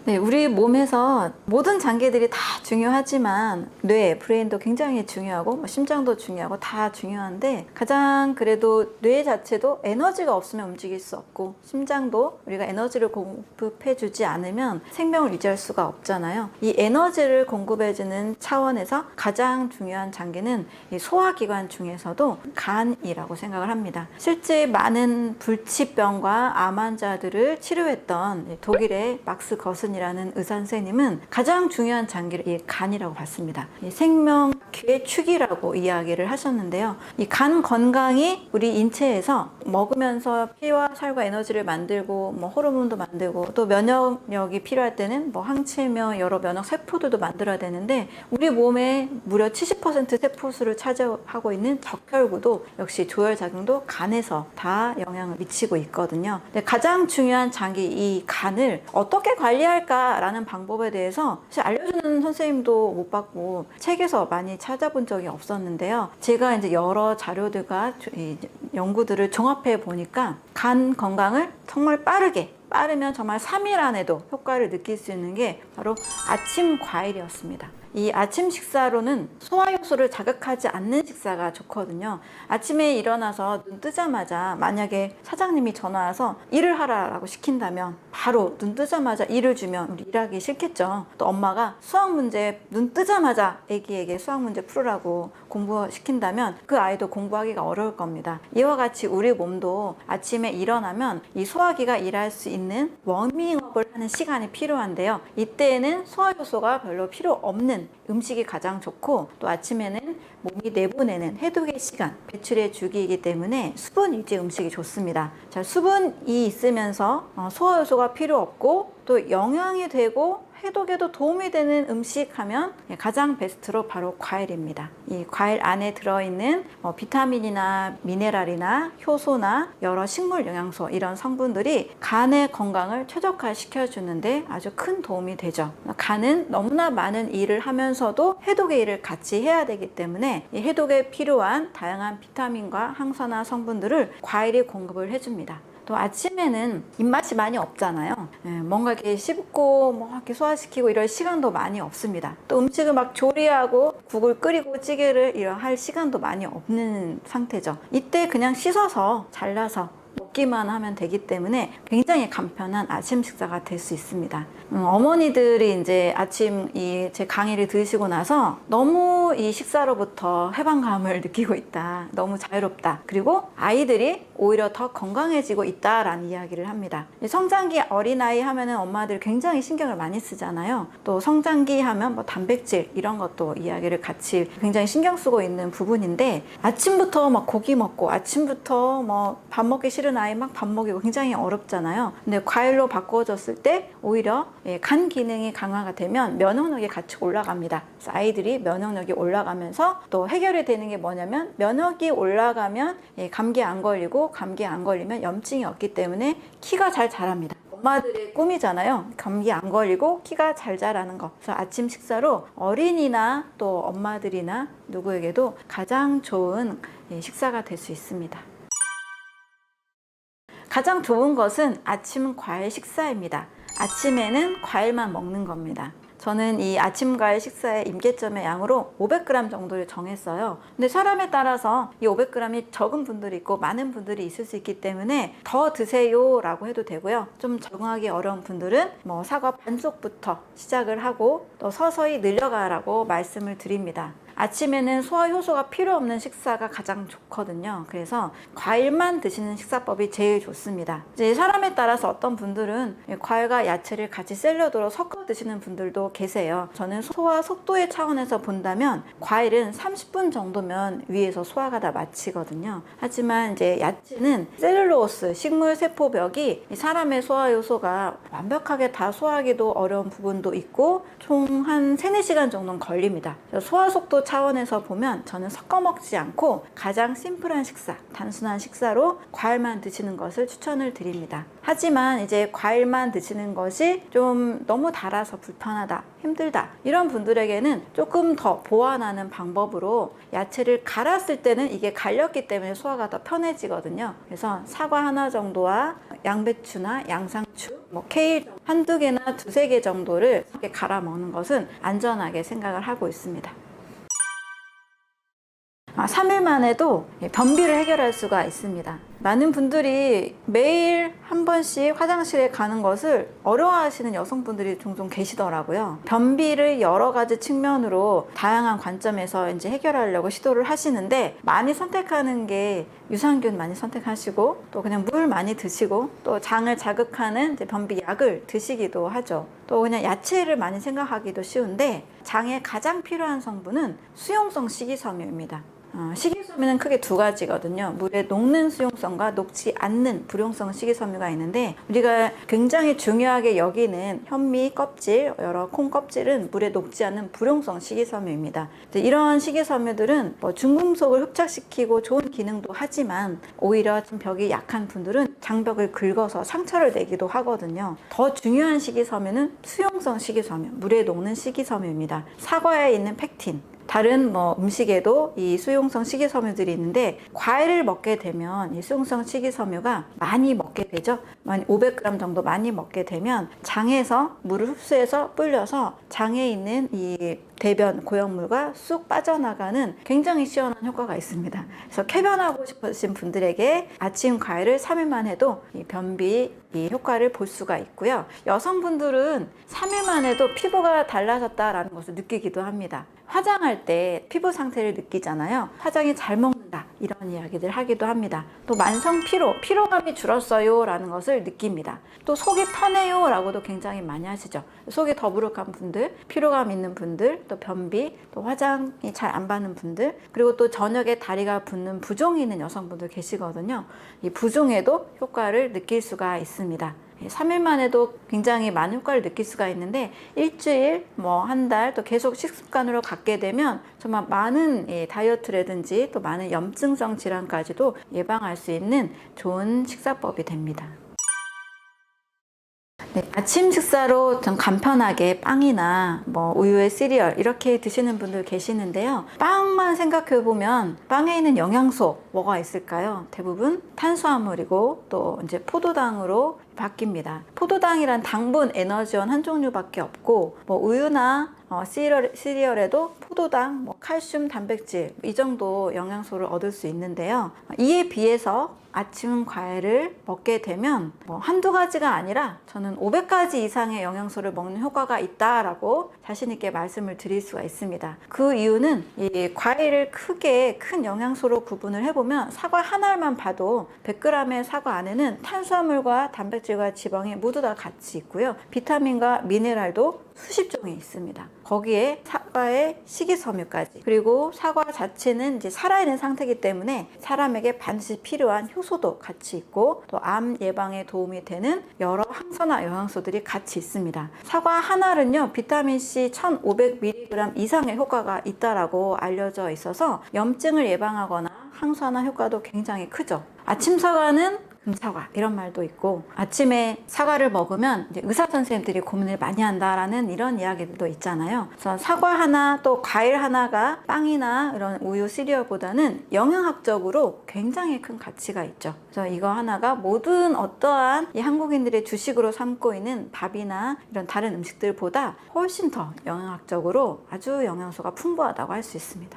네, 우리 몸에서 모든 장기들이 다 중요하지만 뇌, 브레인도 굉장히 중요하고 심장도 중요하고 다 중요한데, 가장 그래도 뇌 자체도 에너지가 없으면 움직일 수 없고, 심장도 우리가 에너지를 공급해 주지 않으면 생명을 유지할 수가 없잖아요. 이 에너지를 공급해 주는 차원에서 가장 중요한 장기는 이 소화기관 중에서도 간이라고 생각을 합니다. 실제 많은 불치병과 암 환자들을 치료했던 독일의 막스 거슨 이라는 의사 선생님은 가장 중요한 장기를 이 간이라고 봤습니다. 이 생명의 축이라고 이야기를 하셨는데요. 이 간 건강이 우리 인체에서 먹으면서 피와 살과 에너지를 만들고 뭐 호르몬도 만들고 또 면역력이 필요할 때는 뭐 항체며 여러 면역 세포들도 만들어야 되는데 우리 몸에 무려 70% 세포수를 차지하고 있는 적혈구도 역시 조혈 작용도 간에서 다 영향을 미치고 있거든요. 근데 가장 중요한 장기 이 간을 어떻게 관리할까라는 방법에 대해서 사실 알려주는 선생님도 못 봤고 책에서 많이 찾아본 적이 없었는데요. 제가 이제 여러 자료들과 연구들을 종합해 보니까 간 건강을 정말 빠르면 정말 3일 안에도 효과를 느낄 수 있는 게 바로 아침 과일이었습니다. 이 아침 식사로는 소화효소를 자극하지 않는 식사가 좋거든요. 아침에 일어나서 눈 뜨자마자 만약에 사장님이 전화 와서 일을 하라고 시킨다면 바로 눈 뜨자마자 일을 주면 우리 일하기 싫겠죠. 또 엄마가 수학 문제 눈 뜨자마자 아기에게 수학 문제 풀으라고 공부시킨다면 그 아이도 공부하기가 어려울 겁니다. 이와 같이 우리 몸도 아침에 일어나면 이 소화기가 일할 수 있는 워밍업을 하는 시간이 필요한데요. 이때에는 소화효소가 별로 필요 없는 음식이 가장 좋고 또 아침에는 몸이 내보내는 해독의 시간, 배출의 주기이기 때문에 수분 위주의 음식이 좋습니다. 자, 수분이 있으면서 소화효소가 필요 없고 또 영양이 되고 해독에도 도움이 되는 음식 하면 가장 베스트로 바로 과일입니다. 이 과일 안에 들어있는 비타민이나 미네랄이나 효소나 여러 식물 영양소 이런 성분들이 간의 건강을 최적화시켜 주는데 아주 큰 도움이 되죠. 간은 너무나 많은 일을 하면서도 해독의 일을 같이 해야 되기 때문에 이 해독에 필요한 다양한 비타민과 항산화 성분들을 과일이 공급을 해줍니다. 또 아침에는 입맛이 많이 없잖아요. 뭔가 이렇게 씹고 뭐 이렇게 소화시키고 이럴 시간도 많이 없습니다. 또 음식을 막 조리하고 국을 끓이고 찌개를 할 시간도 많이 없는 상태죠. 이때 그냥 씻어서 잘라서 먹기만 하면 되기 때문에 굉장히 간편한 아침 식사가 될 수 있습니다. 어머니들이 이제 아침 제 강의를 들으시고 나서 너무 이 식사로부터 해방감을 느끼고 있다. 너무 자유롭다. 그리고 아이들이 오히려 더 건강해지고 있다라는 이야기를 합니다. 성장기 어린아이 하면은 엄마들 굉장히 신경을 많이 쓰잖아요. 또 성장기 하면 뭐 단백질 이런 것도 이야기를 같이 굉장히 신경 쓰고 있는 부분인데 아침부터 막 고기 먹고 아침부터 뭐 밥 먹기 싫은 아이 막 밥 먹이고 굉장히 어렵잖아요. 근데 과일로 바꿔줬을 때 오히려 간 기능이 강화가 되면 면역력이 같이 올라갑니다. 그래서 아이들이 면역력이 올라가면서 또 해결이 되는 게 뭐냐면 면역이 올라가면 감기 안 걸리고 감기 안 걸리면 염증이 없기 때문에 키가 잘 자랍니다. 엄마들의 꿈이잖아요. 감기 안 걸리고 키가 잘 자라는 거. 그래서 아침 식사로 어린이나 또 엄마들이나 누구에게도 가장 좋은 식사가 될 수 있습니다. 가장 좋은 것은 아침 과일 식사입니다. 아침에는 과일만 먹는 겁니다. 저는 이 아침 과일 식사의 임계점의 양으로 500g 정도를 정했어요. 근데 사람에 따라서 이 500g이 적은 분들이 있고 많은 분들이 있을 수 있기 때문에 더 드세요 라고 해도 되고요. 좀 적응하기 어려운 분들은 뭐 사과 반쪽부터 시작을 하고 또 서서히 늘려가라고 말씀을 드립니다. 아침에는 소화효소가 필요 없는 식사가 가장 좋거든요. 그래서 과일만 드시는 식사법이 제일 좋습니다. 이제 사람에 따라서 어떤 분들은 과일과 야채를 같이 샐러드로 섞어 드시는 분들도 계세요. 저는 소화 속도의 차원에서 본다면 과일은 30분 정도면 위에서 소화가 다 마치거든요. 하지만 이제 야채는 셀룰로스, 식물 세포벽이 사람의 소화효소가 완벽하게 다 소화하기도 어려운 부분도 있고 총 한 3-4시간 정도는 걸립니다. 소화 속도 차원에서 보면 저는 섞어 먹지 않고 가장 심플한 식사, 단순한 식사로 과일만 드시는 것을 추천을 드립니다. 하지만 이제 과일만 드시는 것이 좀 너무 달아서 불편하다, 힘들다 이런 분들에게는 조금 더 보완하는 방법으로 야채를 갈았을 때는 이게 갈렸기 때문에 소화가 더 편해지거든요. 그래서 사과 하나 정도와 양배추나 양상추, 뭐 케일 한두 개나 두세 개 정도를 이렇게 갈아 먹는 것은 안전하게 생각을 하고 있습니다. 3일만 해도 변비를 해결할 수가 있습니다. 많은 분들이 매일 한 번씩 화장실에 가는 것을 어려워하시는 여성분들이 종종 계시더라고요. 변비를 여러 가지 측면으로 다양한 관점에서 이제 해결하려고 시도를 하시는데 많이 선택하는 게 유산균 많이 선택하시고 또 그냥 물 많이 드시고 또 장을 자극하는 이제 변비 약을 드시기도 하죠. 또 그냥 야채를 많이 생각하기도 쉬운데 장에 가장 필요한 성분은 수용성 식이섬유입니다. 식이섬유는 크게 두 가지거든요. 물에 녹는 수용성과 녹지 않는 불용성 식이섬유가 있는데, 우리가 굉장히 중요하게 여기는 현미 껍질, 여러 콩 껍질은 물에 녹지 않는 불용성 식이섬유입니다. 이러한 식이섬유들은 중금속을 흡착시키고 좋은 기능도 하지만 오히려 좀 벽이 약한 분들은 장벽을 긁어서 상처를 내기도 하거든요. 더 중요한 식이섬유는 수용성 식이섬유, 물에 녹는 식이섬유입니다. 사과에 있는 펙틴, 다른 음식에도 이 수용성 식이섬유들이 있는데, 과일을 먹게 되면 이 수용성 식이섬유가 많이 먹게 되죠. 500g 정도 많이 먹게 되면 장에서 물을 흡수해서 불려서 장에 있는 이 대변 고형물과 쑥 빠져나가는 굉장히 시원한 효과가 있습니다. 그래서 쾌변하고 싶으신 분들에게 아침 과일을 3일만 해도 이 변비 이 효과를 볼 수가 있고요. 여성분들은 3일만 해도 피부가 달라졌다라는 것을 느끼기도 합니다. 화장할 때 피부 상태를 느끼잖아요. 화장이 잘 먹는다, 이런 이야기들 하기도 합니다. 또 만성 피로감이 줄었어요 라는 것을 느낍니다. 또 속이 편해요 라고도 굉장히 많이 하시죠. 속이 더부룩한 분들, 피로감 있는 분들, 또 변비, 또 화장이 잘 안 받는 분들, 그리고 또 저녁에 다리가 붓는 부종이 있는 여성분들 계시거든요. 이 부종에도 효과를 느낄 수가 있습니다. 3일만 해도 굉장히 많은 효과를 느낄 수가 있는데, 일주일, 한 달 또 계속 식습관으로 갖게 되면 정말 많은 다이어트라든지 또 많은 염증성 질환까지도 예방할 수 있는 좋은 식사법이 됩니다. 네, 아침 식사로 좀 간편하게 빵이나 우유에 시리얼 이렇게 드시는 분들 계시는데요. 빵만 생각해 보면 빵에 있는 영양소 뭐가 있을까요? 대부분 탄수화물이고 또 이제 포도당으로 바뀝니다. 포도당이란 당분 에너지원 한 종류밖에 없고, 우유나 시리얼에도 포도당, 칼슘, 단백질 이 정도 영양소를 얻을 수 있는데요. 이에 비해서 아침 과일을 먹게 되면 한두 가지가 아니라 저는 500가지 이상의 영양소를 먹는 효과가 있다라고 자신 있게 말씀을 드릴 수가 있습니다. 그 이유는 이 과일을 크게 큰 영양소로 구분을 해보면 사과 하나만 봐도 100g의 사과 안에는 탄수화물과 단백질과 지방이 모두 다 같이 있고요. 비타민과 미네랄도 수십 종이 있습니다. 거기에 사과의 식이섬유까지, 그리고 사과 자체는 이제 살아있는 상태이기 때문에 사람에게 반드시 필요한 효소도 같이 있고, 또 암 예방에 도움이 되는 여러 항산화 영양소들이 같이 있습니다. 사과 하나는요, 비타민C 1500mg 이상의 효과가 있다라고 알려져 있어서 염증을 예방하거나 항산화 효과도 굉장히 크죠. 아침 사과는 금사과 이런 말도 있고, 아침에 사과를 먹으면 이제 의사 선생님들이 고민을 많이 한다라는 이런 이야기들도 있잖아요. 그래서 사과 하나 또 과일 하나가 빵이나 이런 우유 시리얼보다는 영양학적으로 굉장히 큰 가치가 있죠. 그래서 이거 하나가 모든 어떠한 이 한국인들의 주식으로 삼고 있는 밥이나 이런 다른 음식들보다 훨씬 더 영양학적으로 아주 영양소가 풍부하다고 할 수 있습니다.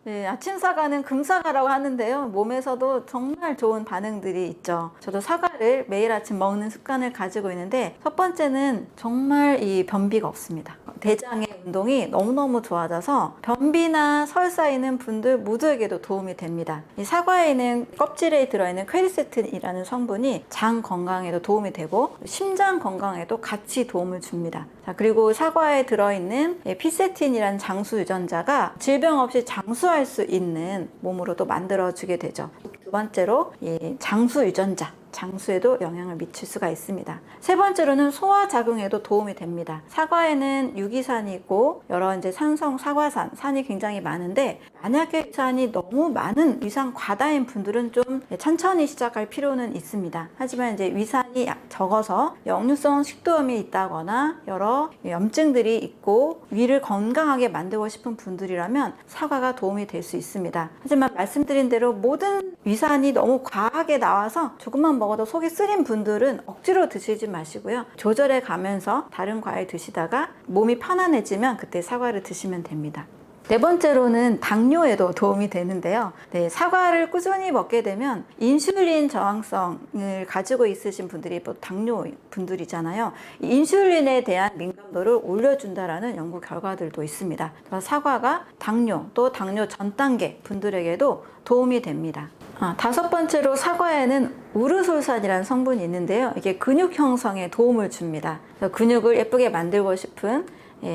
네, 아침 사과는 금사과라고 하는데요. 몸에서도 정말 좋은 반응들이 있죠. 저도 사과를 매일 아침 먹는 습관을 가지고 있는데, 첫 번째는 정말 이 변비가 없습니다. 대장의 운동이 너무너무 좋아져서 변비나 설사 있는 분들 모두에게도 도움이 됩니다. 이 사과에 있는 껍질에 들어있는 퀘리세틴이라는 성분이 장 건강에도 도움이 되고 심장 건강에도 같이 도움을 줍니다. 자, 그리고 사과에 들어있는 피세틴이라는 장수 유전자가 질병 없이 장수할 수 있는 몸으로도 만들어주게 되죠. 두 번째로 이 장수 유전자, 장수에도 영향을 미칠 수가 있습니다. 세 번째로는 소화작용에도 도움이 됩니다. 사과에는 유기산이 있고 여러 이제 산성 사과산, 산이 굉장히 많은데, 만약에 위산이 너무 많은 위산 과다인 분들은 좀 천천히 시작할 필요는 있습니다. 하지만 이제 위산이 적어서 역류성 식도염이 있다거나 여러 염증들이 있고 위를 건강하게 만들고 싶은 분들이라면 사과가 도움이 될 수 있습니다. 하지만 말씀드린 대로 모든 위산이 너무 과하게 나와서 조금만 먹어도 속이 쓰린 분들은 억지로 드시지 마시고요. 조절해 가면서 다른 과일 드시다가 몸이 편안해지면 그때 사과를 드시면 됩니다. 네 번째로는 당뇨에도 도움이 되는데요. 네, 사과를 꾸준히 먹게 되면 인슐린 저항성을 가지고 있으신 분들이 당뇨 분들이잖아요. 인슐린에 대한 민감도를 올려준다라는 연구 결과들도 있습니다. 사과가 당뇨 또 당뇨 전 단계 분들에게도 도움이 됩니다. 다섯 번째로 사과에는 우르솔산이라는 성분이 있는데요. 이게 근육 형성에 도움을 줍니다. 근육을 예쁘게 만들고 싶은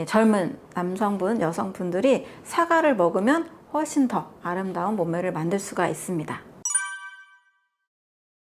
젊은 남성분, 여성분들이 사과를 먹으면 훨씬 더 아름다운 몸매를 만들 수가 있습니다.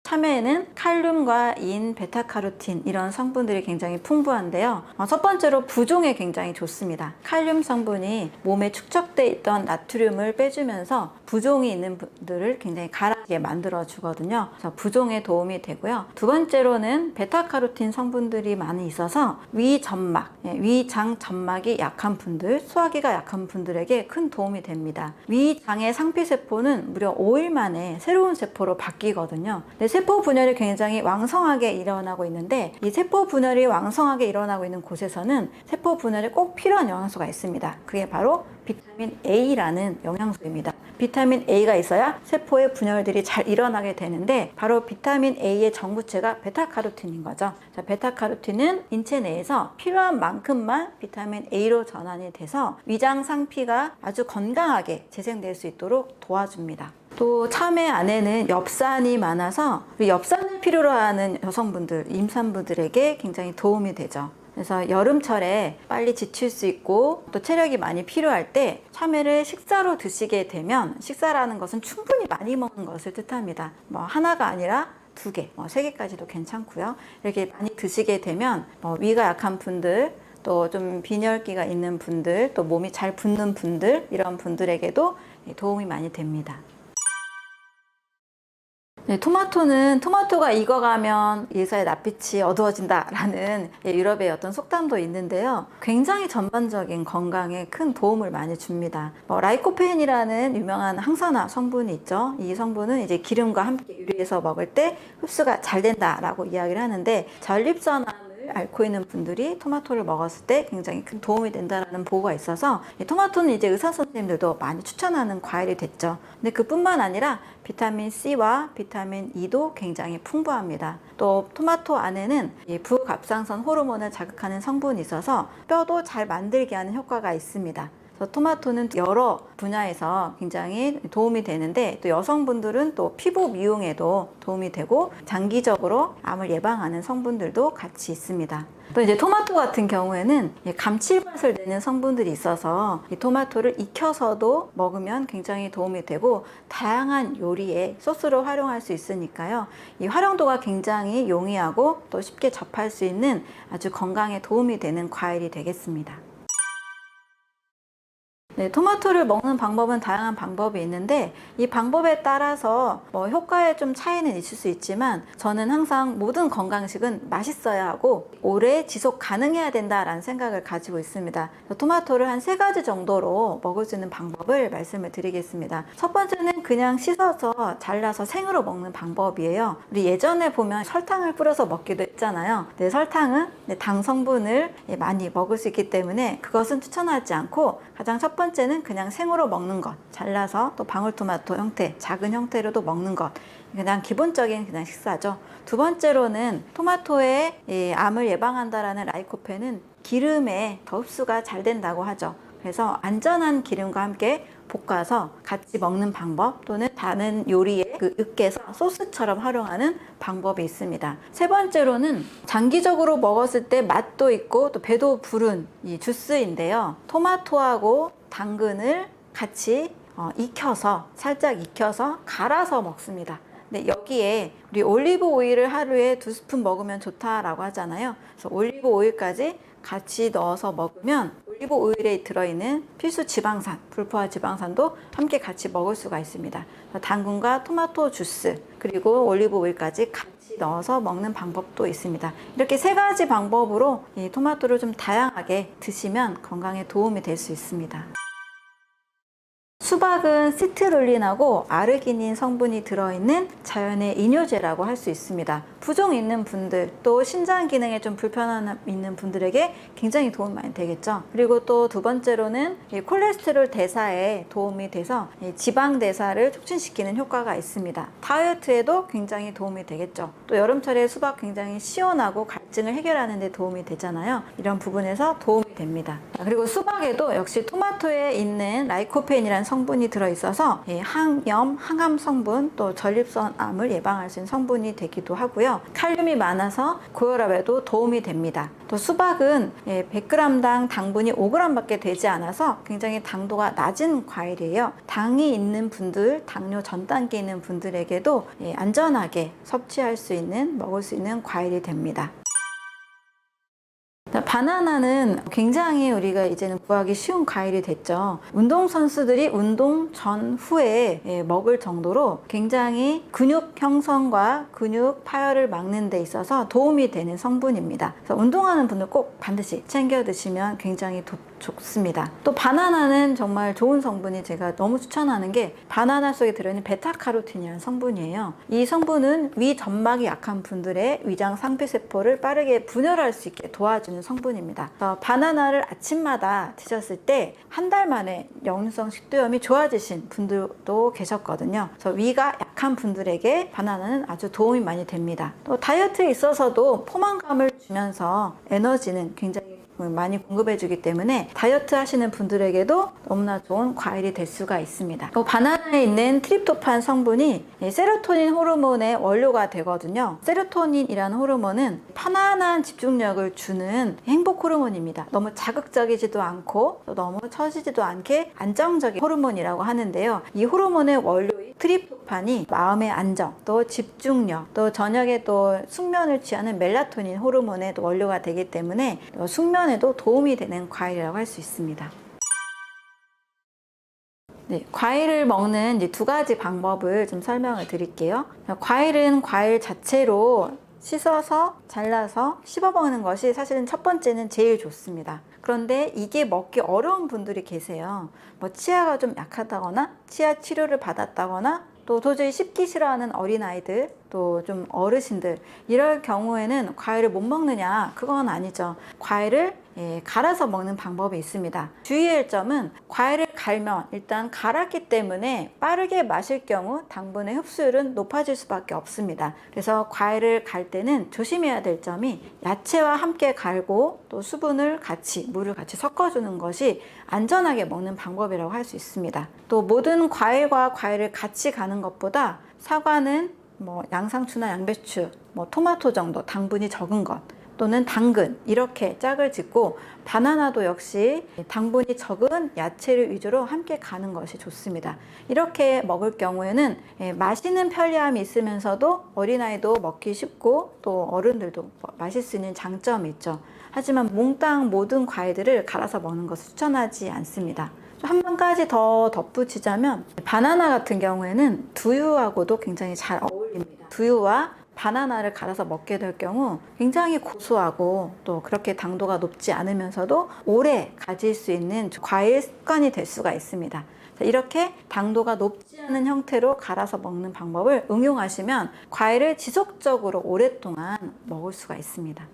참외에는 칼륨과 인, 베타카로틴 이런 성분들이 굉장히 풍부한데요. 첫 번째로 부종에 굉장히 좋습니다. 칼륨 성분이 몸에 축적돼 있던 나트륨을 빼주면서 부종이 있는 분들을 굉장히 가라앉게 만들어 주거든요. 그래서 부종에 도움이 되고요. 두 번째로는 베타카로틴 성분들이 많이 있어서 위점막, 위장 점막이 약한 분들, 소화기가 약한 분들에게 큰 도움이 됩니다. 위장의 상피세포는 무려 5일 만에 새로운 세포로 바뀌거든요. 세포 분열이 굉장히 왕성하게 일어나고 있는데 이 세포 분열이 왕성하게 일어나고 있는 곳에서는 세포 분열에 꼭 필요한 영양소가 있습니다. 그게 바로 비타민 A라는 영양소입니다. 비타민 A가 있어야 세포의 분열들이 잘 일어나게 되는데 바로 비타민 A의 전구체가 베타카로틴인 거죠. 자, 베타카로틴은 인체 내에서 필요한 만큼만 비타민 A로 전환이 돼서 위장 상피가 아주 건강하게 재생될 수 있도록 도와줍니다. 또 참외 안에는 엽산이 많아서 엽산을 필요로 하는 여성분들, 임산부들에게 굉장히 도움이 되죠. 그래서 여름철에 빨리 지칠 수 있고 또 체력이 많이 필요할 때 참외를 식사로 드시게 되면, 식사라는 것은 충분히 많이 먹는 것을 뜻합니다. 하나가 아니라 2개, 3개까지도 괜찮고요. 이렇게 많이 드시게 되면 위가 약한 분들, 또 좀 빈혈기가 있는 분들, 또 몸이 잘 붓는 분들, 이런 분들에게도 도움이 많이 됩니다. 토마토가 익어가면 일사의 낯빛이 어두워진다라는 유럽의 어떤 속담도 있는데요. 굉장히 전반적인 건강에 큰 도움을 많이 줍니다. 라이코펜이라는 유명한 항산화 성분이 있죠. 이 성분은 이제 기름과 함께 요리해서 먹을 때 흡수가 잘 된다라고 이야기를 하는데, 전립선암을 앓고 있는 분들이 토마토를 먹었을 때 굉장히 큰 도움이 된다는 보고가 있어서 토마토는 이제 의사 선생님들도 많이 추천하는 과일이 됐죠. 근데 그뿐만 아니라 비타민 C와 비타민 E도 굉장히 풍부합니다. 또 토마토 안에는 부갑상선 호르몬을 자극하는 성분이 있어서 뼈도 잘 만들게 하는 효과가 있습니다. 토마토는 여러 분야에서 굉장히 도움이 되는데, 또 여성분들은 또 피부 미용에도 도움이 되고 장기적으로 암을 예방하는 성분들도 같이 있습니다. 또 이제 토마토 같은 경우에는 감칠맛을 내는 성분들이 있어서 이 토마토를 익혀서도 먹으면 굉장히 도움이 되고 다양한 요리에 소스로 활용할 수 있으니까요. 이 활용도가 굉장히 용이하고 또 쉽게 접할 수 있는 아주 건강에 도움이 되는 과일이 되겠습니다. 토마토를 먹는 방법은 다양한 방법이 있는데, 이 방법에 따라서 효과에 좀 차이는 있을 수 있지만, 저는 항상 모든 건강식은 맛있어야 하고 오래 지속 가능해야 된다라는 생각을 가지고 있습니다. 토마토를 한 3가지 정도로 먹을 수 있는 방법을 말씀을 드리겠습니다. 첫 번째는 그냥 씻어서 잘라서 생으로 먹는 방법이에요. 우리 예전에 보면 설탕을 뿌려서 먹기도 했잖아요. 설탕은 당 성분을 많이 먹을 수 있기 때문에 그것은 추천하지 않고, 가장 첫 번째는 그냥 생으로 먹는 것, 잘라서 또 방울토마토 형태, 작은 형태로도 먹는 것, 그냥 기본적인 그냥 식사죠. 두 번째로는 토마토의 암을 예방한다라는 라이코펜은 기름에 더 흡수가 잘 된다고 하죠. 그래서 안전한 기름과 함께 볶아서 같이 먹는 방법, 또는 다른 요리에 으깨서 소스처럼 활용하는 방법이 있습니다. 세 번째로는 장기적으로 먹었을 때 맛도 있고 또 배도 부른 이 주스인데요. 토마토하고 당근을 같이 살짝 익혀서 갈아서 먹습니다. 근데 여기에 우리 올리브 오일을 하루에 2스푼 먹으면 좋다라고 하잖아요. 그래서 올리브 오일까지 같이 넣어서 먹으면 올리브 오일에 들어있는 필수 지방산, 불포화 지방산도 함께 같이 먹을 수가 있습니다. 당근과 토마토 주스, 그리고 올리브 오일까지 같이 넣어서 먹는 방법도 있습니다. 이렇게 3가지 방법으로 이 토마토를 좀 다양하게 드시면 건강에 도움이 될 수 있습니다. 수박은 시트룰린하고 아르기닌 성분이 들어있는 자연의 이뇨제라고 할 수 있습니다. 부종 있는 분들, 또 신장 기능에 좀 불편함 있는 분들에게 굉장히 도움이 많이 되겠죠. 그리고 또 두 번째로는 콜레스테롤 대사에 도움이 돼서 지방 대사를 촉진시키는 효과가 있습니다. 다이어트에도 굉장히 도움이 되겠죠. 또 여름철에 수박 굉장히 시원하고 갈증을 해결하는 데 도움이 되잖아요. 이런 부분에서 도움이 됩니다. 그리고 수박에도 역시 토마토에 있는 라이코펜이라는 성분 성분이 들어있어서 항염, 항암 성분, 또 전립선암을 예방할 수 있는 성분이 되기도 하고요. 칼륨이 많아서 고혈압에도 도움이 됩니다. 또 수박은 100g당 당분이 5g밖에 되지 않아서 굉장히 당도가 낮은 과일이에요. 당이 있는 분들, 당뇨 전 단계에 있는 분들에게도 안전하게 섭취할 수 있는, 먹을 수 있는 과일이 됩니다. 바나나는 굉장히 우리가 이제는 구하기 쉬운 과일이 됐죠. 운동선수들이 운동 전후에 먹을 정도로 굉장히 근육 형성과 근육 파열을 막는 데 있어서 도움이 되는 성분입니다. 그래서 운동하는 분들 꼭 반드시 챙겨 드시면 굉장히 좋습니다. 또 바나나는 정말 좋은 성분이 제가 너무 추천하는 게 바나나 속에 들어있는 베타카로틴이라는 성분이에요. 이 성분은 위 점막이 약한 분들의 위장 상피세포를 빠르게 분열할 수 있게 도와주는 성분입니다. 바나나를 아침마다 드셨을 때 한 달 만에 역류성 식도염이 좋아지신 분들도 계셨거든요. 그래서 위가 약한 분들에게 바나나는 아주 도움이 많이 됩니다. 또 다이어트에 있어서도 포만감을 주면서 에너지는 굉장히 많이 공급해 주기 때문에 다이어트 하시는 분들에게도 너무나 좋은 과일이 될 수가 있습니다. 또 바나나에 있는 트립토판 성분이 세로토닌 호르몬의 원료가 되거든요. 세로토닌이라는 호르몬은 편안한 집중력을 주는 행복 호르몬입니다. 너무 자극적이지도 않고 또 너무 처지지도 않게 안정적인 호르몬이라고 하는데요. 이 호르몬의 원료인 트립토판이 마음의 안정, 또 집중력, 또 저녁에 또 숙면을 취하는 멜라토닌 호르몬의 원료가 되기 때문에 숙면에도 도움이 되는 과일이라고 할 수 있습니다. 네, 과일을 먹는 이제 두 가지 방법을 좀 설명을 드릴게요. 과일은 과일 자체로 씻어서 잘라서 씹어 먹는 것이 사실은 첫 번째는 제일 좋습니다. 그런데 이게 먹기 어려운 분들이 계세요. 치아가 좀 약하다거나 치아 치료를 받았다거나 또 도저히 씹기 싫어하는 어린아이들, 또 좀 어르신들, 이럴 경우에는 과일을 못 먹느냐? 그건 아니죠. 과일을 갈아서 먹는 방법이 있습니다. 주의할 점은 과일을 갈면 일단 갈았기 때문에 빠르게 마실 경우 당분의 흡수율은 높아질 수밖에 없습니다. 그래서 과일을 갈 때는 조심해야 될 점이 야채와 함께 갈고 또 수분을 같이, 물을 같이 섞어주는 것이 안전하게 먹는 방법이라고 할 수 있습니다. 또 모든 과일과 과일을 같이 가는 것보다 사과는 양상추나 양배추, 토마토 정도 당분이 적은 것, 또는 당근, 이렇게 짝을 짓고 바나나도 역시 당분이 적은 야채를 위주로 함께 가는 것이 좋습니다. 이렇게 먹을 경우에는 마시는 편리함이 있으면서도 어린아이도 먹기 쉽고 또 어른들도 마실 수 있는 장점이 있죠. 하지만 몽땅 모든 과일들을 갈아서 먹는 것을 추천하지 않습니다. 한 가지 더 덧붙이자면 바나나 같은 경우에는 두유하고도 굉장히 잘 어울립니다. 두유와 바나나를 갈아서 먹게 될 경우 굉장히 고소하고 또 그렇게 당도가 높지 않으면서도 오래 가질 수 있는 과일 습관이 될 수가 있습니다. 이렇게 당도가 높지 않은 형태로 갈아서 먹는 방법을 응용하시면 과일을 지속적으로 오랫동안 먹을 수가 있습니다.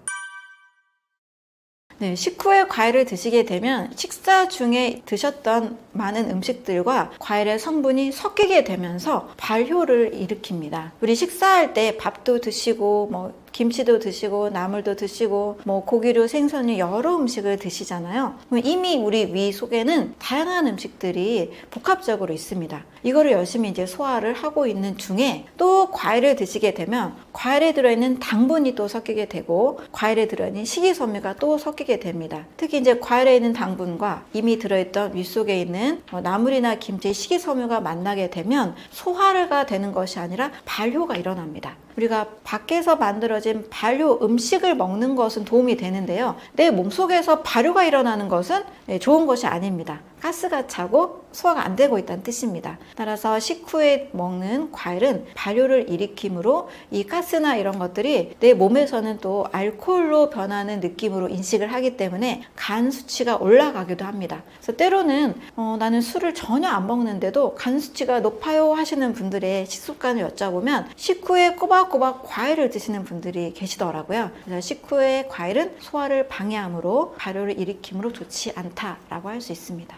네, 식후에 과일을 드시게 되면 식사 중에 드셨던 많은 음식들과 과일의 성분이 섞이게 되면서 발효를 일으킵니다. 우리 식사할 때 밥도 드시고 김치도 드시고 나물도 드시고 고기류, 생선류 여러 음식을 드시잖아요. 이미 우리 위 속에는 다양한 음식들이 복합적으로 있습니다. 이거를 열심히 이제 소화를 하고 있는 중에 또 과일을 드시게 되면 과일에 들어있는 당분이 또 섞이게 되고 과일에 들어있는 식이섬유가 또 섞이게 됩니다. 특히 이제 과일에 있는 당분과 이미 들어있던 위 속에 있는 나물이나 김치의 식이섬유가 만나게 되면 소화가 되는 것이 아니라 발효가 일어납니다. 우리가 밖에서 만들어진 발효 음식을 먹는 것은 도움이 되는데요. 내 몸속에서 발효가 일어나는 것은 좋은 것이 아닙니다. 가스가 차고 소화가 안 되고 있다는 뜻입니다. 따라서 식후에 먹는 과일은 발효를 일으키므로 이 가스나 이런 것들이 내 몸에서는 또 알코올로 변하는 느낌으로 인식을 하기 때문에 간 수치가 올라가기도 합니다. 그래서 때로는 나는 술을 전혀 안 먹는데도 간 수치가 높아요 하시는 분들의 식습관을 여쭤보면 식후에 꼬박꼬박 과일을 드시는 분들이 계시더라고요. 그래서 식후에 과일은 소화를 방해하므로 발효를 일으키므로 좋지 않다라고 할 수 있습니다.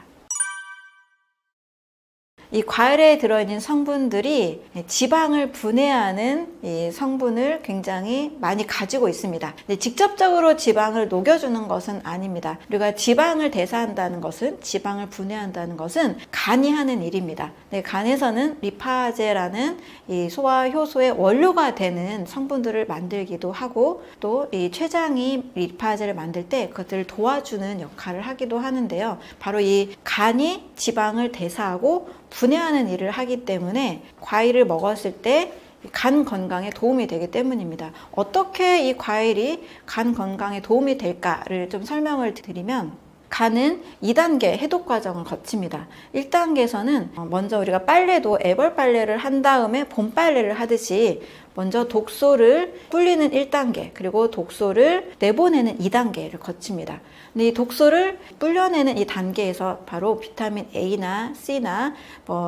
이 과일에 들어있는 성분들이 지방을 분해하는 이 성분을 굉장히 많이 가지고 있습니다. 근데 직접적으로 지방을 녹여주는 것은 아닙니다. 우리가 지방을 대사한다는 것은, 지방을 분해한다는 것은 간이 하는 일입니다. 네, 간에서는 리파제라는 이 소화 효소의 원료가 되는 성분들을 만들기도 하고, 또 이 췌장이 리파제를 만들 때 그것들을 도와주는 역할을 하기도 하는데요. 바로 이 간이 지방을 대사하고 분해하는 일을 하기 때문에 과일을 먹었을 때 간 건강에 도움이 되기 때문입니다. 어떻게 이 과일이 간 건강에 도움이 될까를 좀 설명을 드리면, 간은 2단계 해독 과정을 거칩니다. 1단계에서는 먼저 우리가 빨래도 애벌 빨래를 한 다음에 봄 빨래를 하듯이 먼저 독소를 불리는 1단계, 그리고 독소를 내보내는 2단계를 거칩니다. 근데 이 독소를 불려내는 이 단계에서 바로 비타민 A나 C나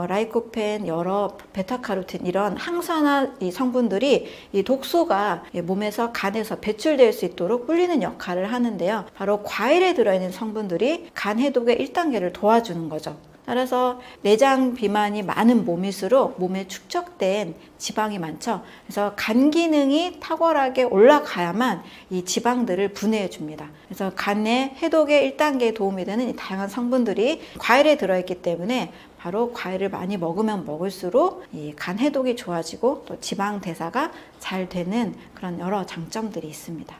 라이코펜, 여러 베타카로틴 이런 항산화 이 성분들이 이 독소가 몸에서 간에서 배출될 수 있도록 불리는 역할을 하는데요. 바로 과일에 들어있는 성분들이 간 해독의 1단계를 도와주는 거죠. 따라서 내장 비만이 많은 몸일수록 몸에 축적된 지방이 많죠. 그래서 간 기능이 탁월하게 올라가야만 이 지방들을 분해해 줍니다. 그래서 간의 해독의 1단계에 도움이 되는 이 다양한 성분들이 과일에 들어있기 때문에 바로 과일을 많이 먹으면 먹을수록 이 간 해독이 좋아지고 또 지방 대사가 잘 되는 그런 여러 장점들이 있습니다.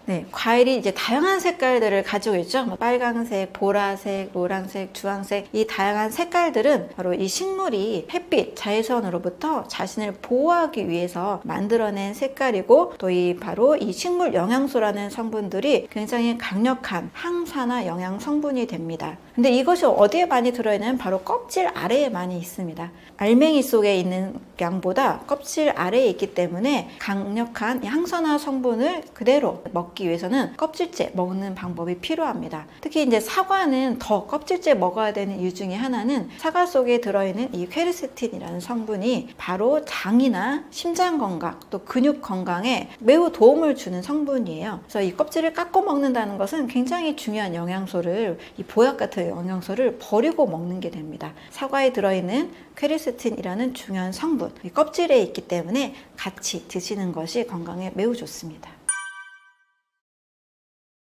네, 과일이 이제 다양한 색깔들을 가지고 있죠. 빨강색, 보라색, 노란색, 주황색, 이 다양한 색깔들은 바로 이 식물이 햇빛, 자외선으로부터 자신을 보호하기 위해서 만들어낸 색깔이고, 또 바로 이 식물 영양소라는 성분들이 굉장히 강력한 항산화 영양 성분이 됩니다. 근데 이것이 어디에 많이 들어있냐면 바로 껍질 아래에 많이 있습니다. 알맹이 속에 있는 양보다 껍질 아래에 있기 때문에 강력한 항산화 성분을 그대로 먹기 위해서는 껍질째 먹는 방법이 필요합니다. 특히 이제 사과는 더 껍질째 먹어야 되는 이유 중에 하나는 사과 속에 들어있는 이 퀘르세틴이라는 성분이 바로 장이나 심장 건강, 또 근육 건강에 매우 도움을 주는 성분이에요. 그래서 이 껍질을 깎고 먹는다는 것은 굉장히 중요한 영양소를, 이 보약 같은 영양소를 버리고 먹는 게 됩니다. 사과에 들어있는 퀘르세틴이라는 중요한 성분, 이 껍질에 있기 때문에 같이 드시는 것이 건강에 매우 좋습니다.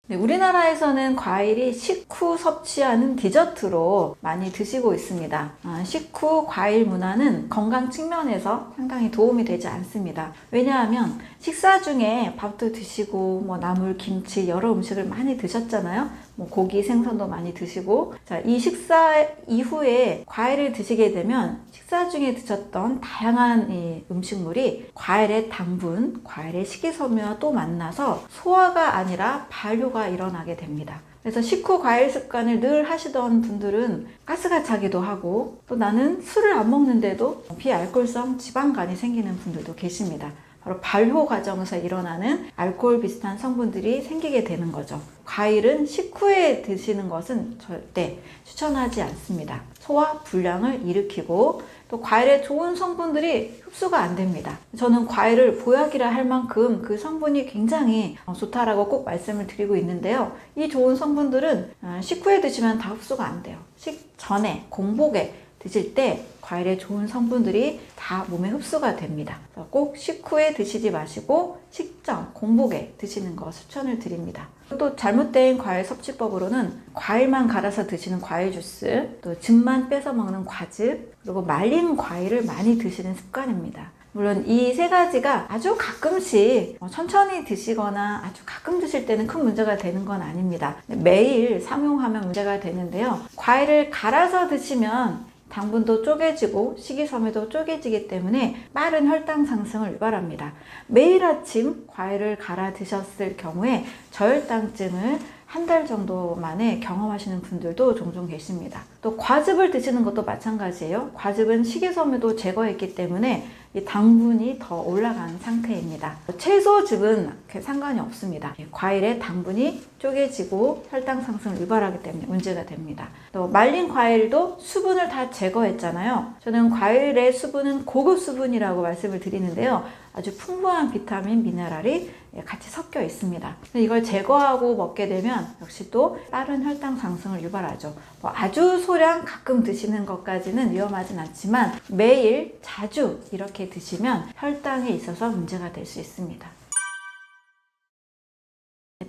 네, 우리나라에서는 과일이 식후 섭취하는 디저트로 많이 드시고 있습니다. 식후 과일 문화는 건강 측면에서 상당히 도움이 되지 않습니다. 왜냐하면 식사 중에 밥도 드시고 나물, 김치 여러 음식을 많이 드셨잖아요. 고기, 생선도 많이 드시고, 자, 이 식사 이후에 과일을 드시게 되면 식사 중에 드셨던 다양한 이 음식물이 과일의 당분, 과일의 식이섬유와 또 만나서 소화가 아니라 발효가 일어나게 됩니다. 그래서 식후 과일 습관을 늘 하시던 분들은 가스가 차기도 하고, 또 나는 술을 안 먹는데도 비알코올성 지방간이 생기는 분들도 계십니다. 바로 발효 과정에서 일어나는 알코올 비슷한 성분들이 생기게 되는 거죠. 과일은 식후에 드시는 것은 절대 추천하지 않습니다. 소화 불량을 일으키고, 또 과일의 좋은 성분들이 흡수가 안 됩니다. 저는 과일을 보약이라 할 만큼 그 성분이 굉장히 좋다라고 꼭 말씀을 드리고 있는데요. 이 좋은 성분들은 식후에 드시면 다 흡수가 안 돼요. 식전에, 공복에 드실 때 과일의 좋은 성분들이 다 몸에 흡수가 됩니다. 꼭 식후에 드시지 마시고 식전, 공복에 드시는 거 추천을 드립니다. 또 잘못된 과일 섭취법으로는 과일만 갈아서 드시는 과일 주스, 또 즙만 빼서 먹는 과즙, 그리고 말린 과일을 많이 드시는 습관입니다. 물론 이 세 가지가 아주 가끔씩 천천히 드시거나 아주 가끔 드실 때는 큰 문제가 되는 건 아닙니다. 매일 상용하면 문제가 되는데요. 과일을 갈아서 드시면 당분도 쪼개지고 식이섬유도 쪼개지기 때문에 빠른 혈당 상승을 유발합니다. 매일 아침 과일을 갈아 드셨을 경우에 저혈당증을 한 달 정도 만에 경험하시는 분들도 종종 계십니다. 또 과즙을 드시는 것도 마찬가지예요. 과즙은 식이섬유도 제거했기 때문에 이 당분이 더 올라간 상태입니다. 채소즙은 상관이 없습니다. 과일의 당분이 쪼개지고 혈당 상승을 유발하기 때문에 문제가 됩니다. 또 말린 과일도 수분을 다 제거했잖아요. 저는 과일의 수분은 고급 수분이라고 말씀을 드리는데요. 아주 풍부한 비타민, 미네랄이 같이 섞여 있습니다. 이걸 제거하고 먹게 되면 역시 또 빠른 혈당 상승을 유발하죠. 아주 소량 가끔 드시는 것까지는 위험하진 않지만 매일 자주 이렇게 드시면 혈당에 있어서 문제가 될 수 있습니다.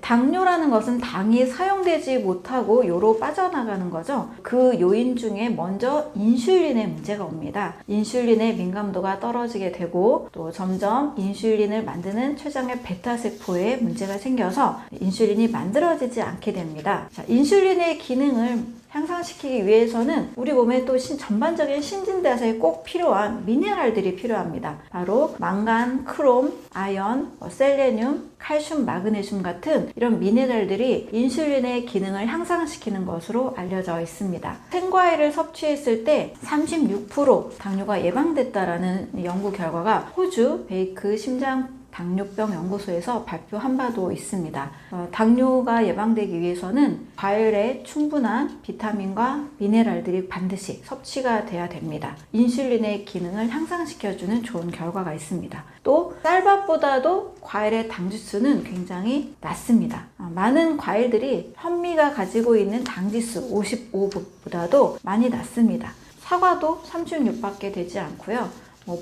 당뇨라는 것은 당이 사용되지 못하고 요로 빠져나가는 거죠. 그 요인 중에 먼저 인슐린의 문제가 옵니다. 인슐린의 민감도가 떨어지게 되고 또 점점 인슐린을 만드는 췌장의 베타세포에 문제가 생겨서 인슐린이 만들어지지 않게 됩니다. 자, 인슐린의 기능을 향상시키기 위해서는 우리 몸에 또 전반적인 신진대사에 꼭 필요한 미네랄들이 필요합니다. 바로 망간, 크롬, 아연, 셀레늄, 칼슘, 마그네슘 같은 이런 미네랄들이 인슐린의 기능을 향상시키는 것으로 알려져 있습니다. 생과일을 섭취했을 때 36% 당뇨가 예방됐다라는 연구 결과가 호주 베이크 심장 당뇨병 연구소에서 발표한 바도 있습니다. 당뇨가 예방되기 위해서는 과일에 충분한 비타민과 미네랄들이 반드시 섭취가 돼야 됩니다. 인슐린의 기능을 향상시켜주는 좋은 결과가 있습니다. 또 쌀밥보다도 과일의 당지수는 굉장히 낮습니다. 많은 과일들이 현미가 가지고 있는 당지수 55보다도 많이 낮습니다. 사과도 36밖에 되지 않고요.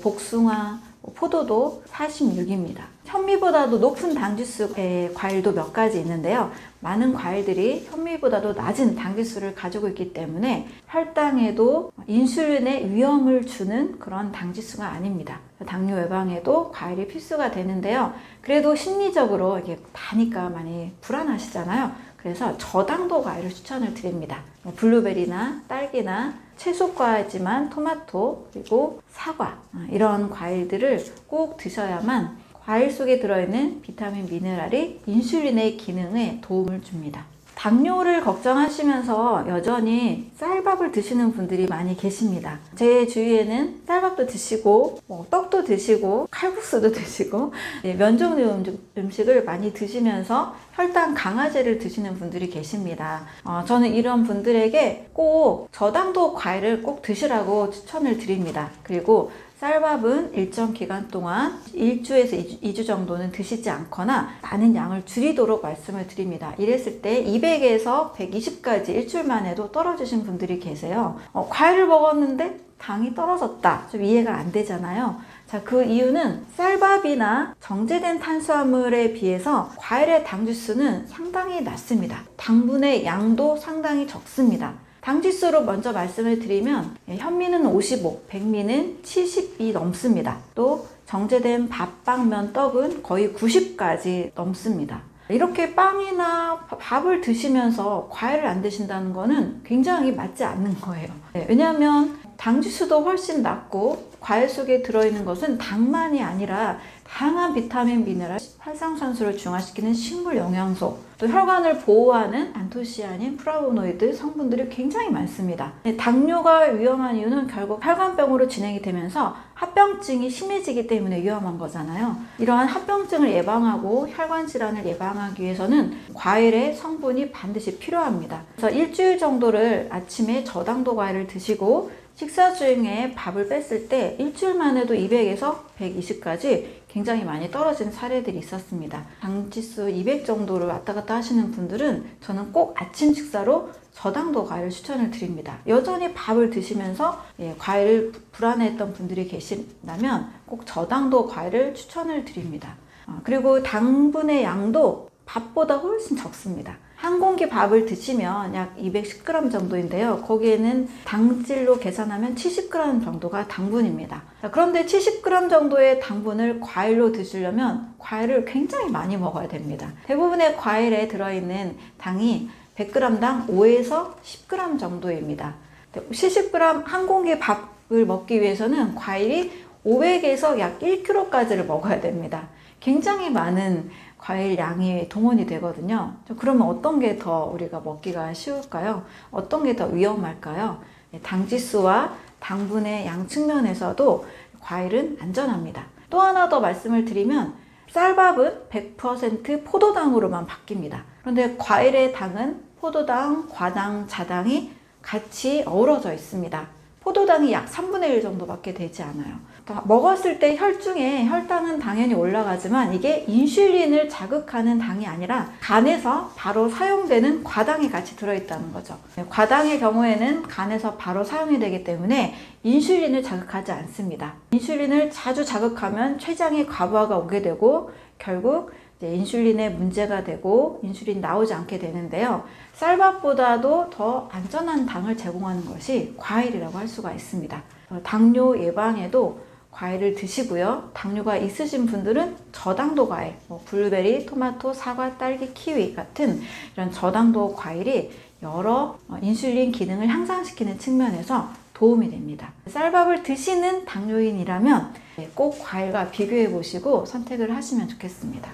복숭아, 포도도 46입니다. 현미보다도 높은 당지수의 과일도 몇 가지 있는데요. 많은 과일들이 현미보다도 낮은 당지수를 가지고 있기 때문에 혈당에도 인슐린의 위험을 주는 그런 당지수가 아닙니다. 당뇨 예방에도 과일이 필수가 되는데요. 그래도 심리적으로 이게 다니까 많이 불안하시잖아요. 그래서 저당도 과일을 추천을 드립니다. 블루베리나 딸기나 채소과지만 토마토 그리고 사과 이런 과일들을 꼭 드셔야만 과일 속에 들어있는 비타민, 미네랄이 인슐린의 기능에 도움을 줍니다. 당뇨를 걱정하시면서 여전히 쌀밥을 드시는 분들이 많이 계십니다. 제 주위에는 쌀밥도 드시고 떡도 드시고 칼국수도 드시고 면 종류 음식을 많이 드시면서 혈당 강화제를 드시는 분들이 계십니다. 저는 이런 분들에게 꼭 저당도 과일을 꼭 드시라고 추천을 드립니다. 그리고 쌀밥은 일정 기간 동안 1주에서 2주 정도는 드시지 않거나 많은 양을 줄이도록 말씀을 드립니다. 이랬을 때 200에서 120까지 일주일만 해도 떨어지신 분들이 계세요. 과일을 먹었는데 당이 떨어졌다. 좀 이해가 안 되잖아요. 자, 그 이유는 쌀밥이나 정제된 탄수화물에 비해서 과일의 당지수는 상당히 낮습니다. 당분의 양도 상당히 적습니다. 당지수로 먼저 말씀을 드리면 현미는 55, 백미는 70이 넘습니다. 또 정제된 밥, 빵, 면, 떡은 거의 90까지 넘습니다. 이렇게 빵이나 밥을 드시면서 과일을 안 드신다는 거는 굉장히 맞지 않는 거예요. 왜냐하면 당지수도 훨씬 낮고 과일 속에 들어있는 것은 당만이 아니라 다양한 비타민, 미네랄, 활성산소를 중화시키는 식물 영양소, 또 혈관을 보호하는 안토시아닌, 플라보노이드 성분들이 굉장히 많습니다. 당뇨가 위험한 이유는 결국 혈관병으로 진행이 되면서 합병증이 심해지기 때문에 위험한 거잖아요. 이러한 합병증을 예방하고 혈관 질환을 예방하기 위해서는 과일의 성분이 반드시 필요합니다. 그래서 일주일 정도를 아침에 저당도 과일을 드시고 식사 중에 밥을 뺐을 때 일주일만 해도 200에서 120까지 굉장히 많이 떨어진 사례들이 있었습니다. 당지수 200 정도를 왔다 갔다 하시는 분들은 저는 꼭 아침 식사로 저당도 과일을 추천을 드립니다. 여전히 밥을 드시면서 과일을 불안해했던 분들이 계신다면 꼭 저당도 과일을 추천을 드립니다. 그리고 당분의 양도 밥보다 훨씬 적습니다. 한 공기 밥을 드시면 약 210g 정도인데요. 거기에는 당질로 계산하면 70g 정도가 당분입니다. 그런데 70g 정도의 당분을 과일로 드시려면 과일을 굉장히 많이 먹어야 됩니다. 대부분의 과일에 들어있는 당이 100g당 5에서 10g 정도입니다. 70g 한 공기 밥을 먹기 위해서는 과일이 500에서 약 1kg까지를 먹어야 됩니다. 굉장히 많은 과일 양이 동원이 되거든요. 그러면 어떤 게 더 우리가 먹기가 쉬울까요? 어떤 게 더 위험할까요? 당지수와 당분의 양 측면에서도 과일은 안전합니다. 또 하나 더 말씀을 드리면 쌀밥은 100% 포도당으로만 바뀝니다. 그런데 과일의 당은 포도당, 과당, 자당이 같이 어우러져 있습니다. 포도당이 약 3분의 1 정도밖에 되지 않아요. 먹었을 때 혈당은 당연히 올라가지만 이게 인슐린을 자극하는 당이 아니라 간에서 바로 사용되는 과당이 같이 들어있다는 거죠. 과당의 경우에는 간에서 바로 사용이 되기 때문에 인슐린을 자극하지 않습니다. 인슐린을 자주 자극하면 췌장에 과부하가 오게 되고 결국 이제 인슐린에 문제가 되고 인슐린 나오지 않게 되는데요. 쌀밥보다도 더 안전한 당을 제공하는 것이 과일이라고 할 수가 있습니다. 당뇨 예방에도 과일을 드시고요. 당뇨가 있으신 분들은 저당도 과일, 블루베리, 토마토, 사과, 딸기, 키위 같은 이런 저당도 과일이 여러 인슐린 기능을 향상시키는 측면에서 도움이 됩니다. 쌀밥을 드시는 당뇨인이라면 꼭 과일과 비교해 보시고 선택을 하시면 좋겠습니다.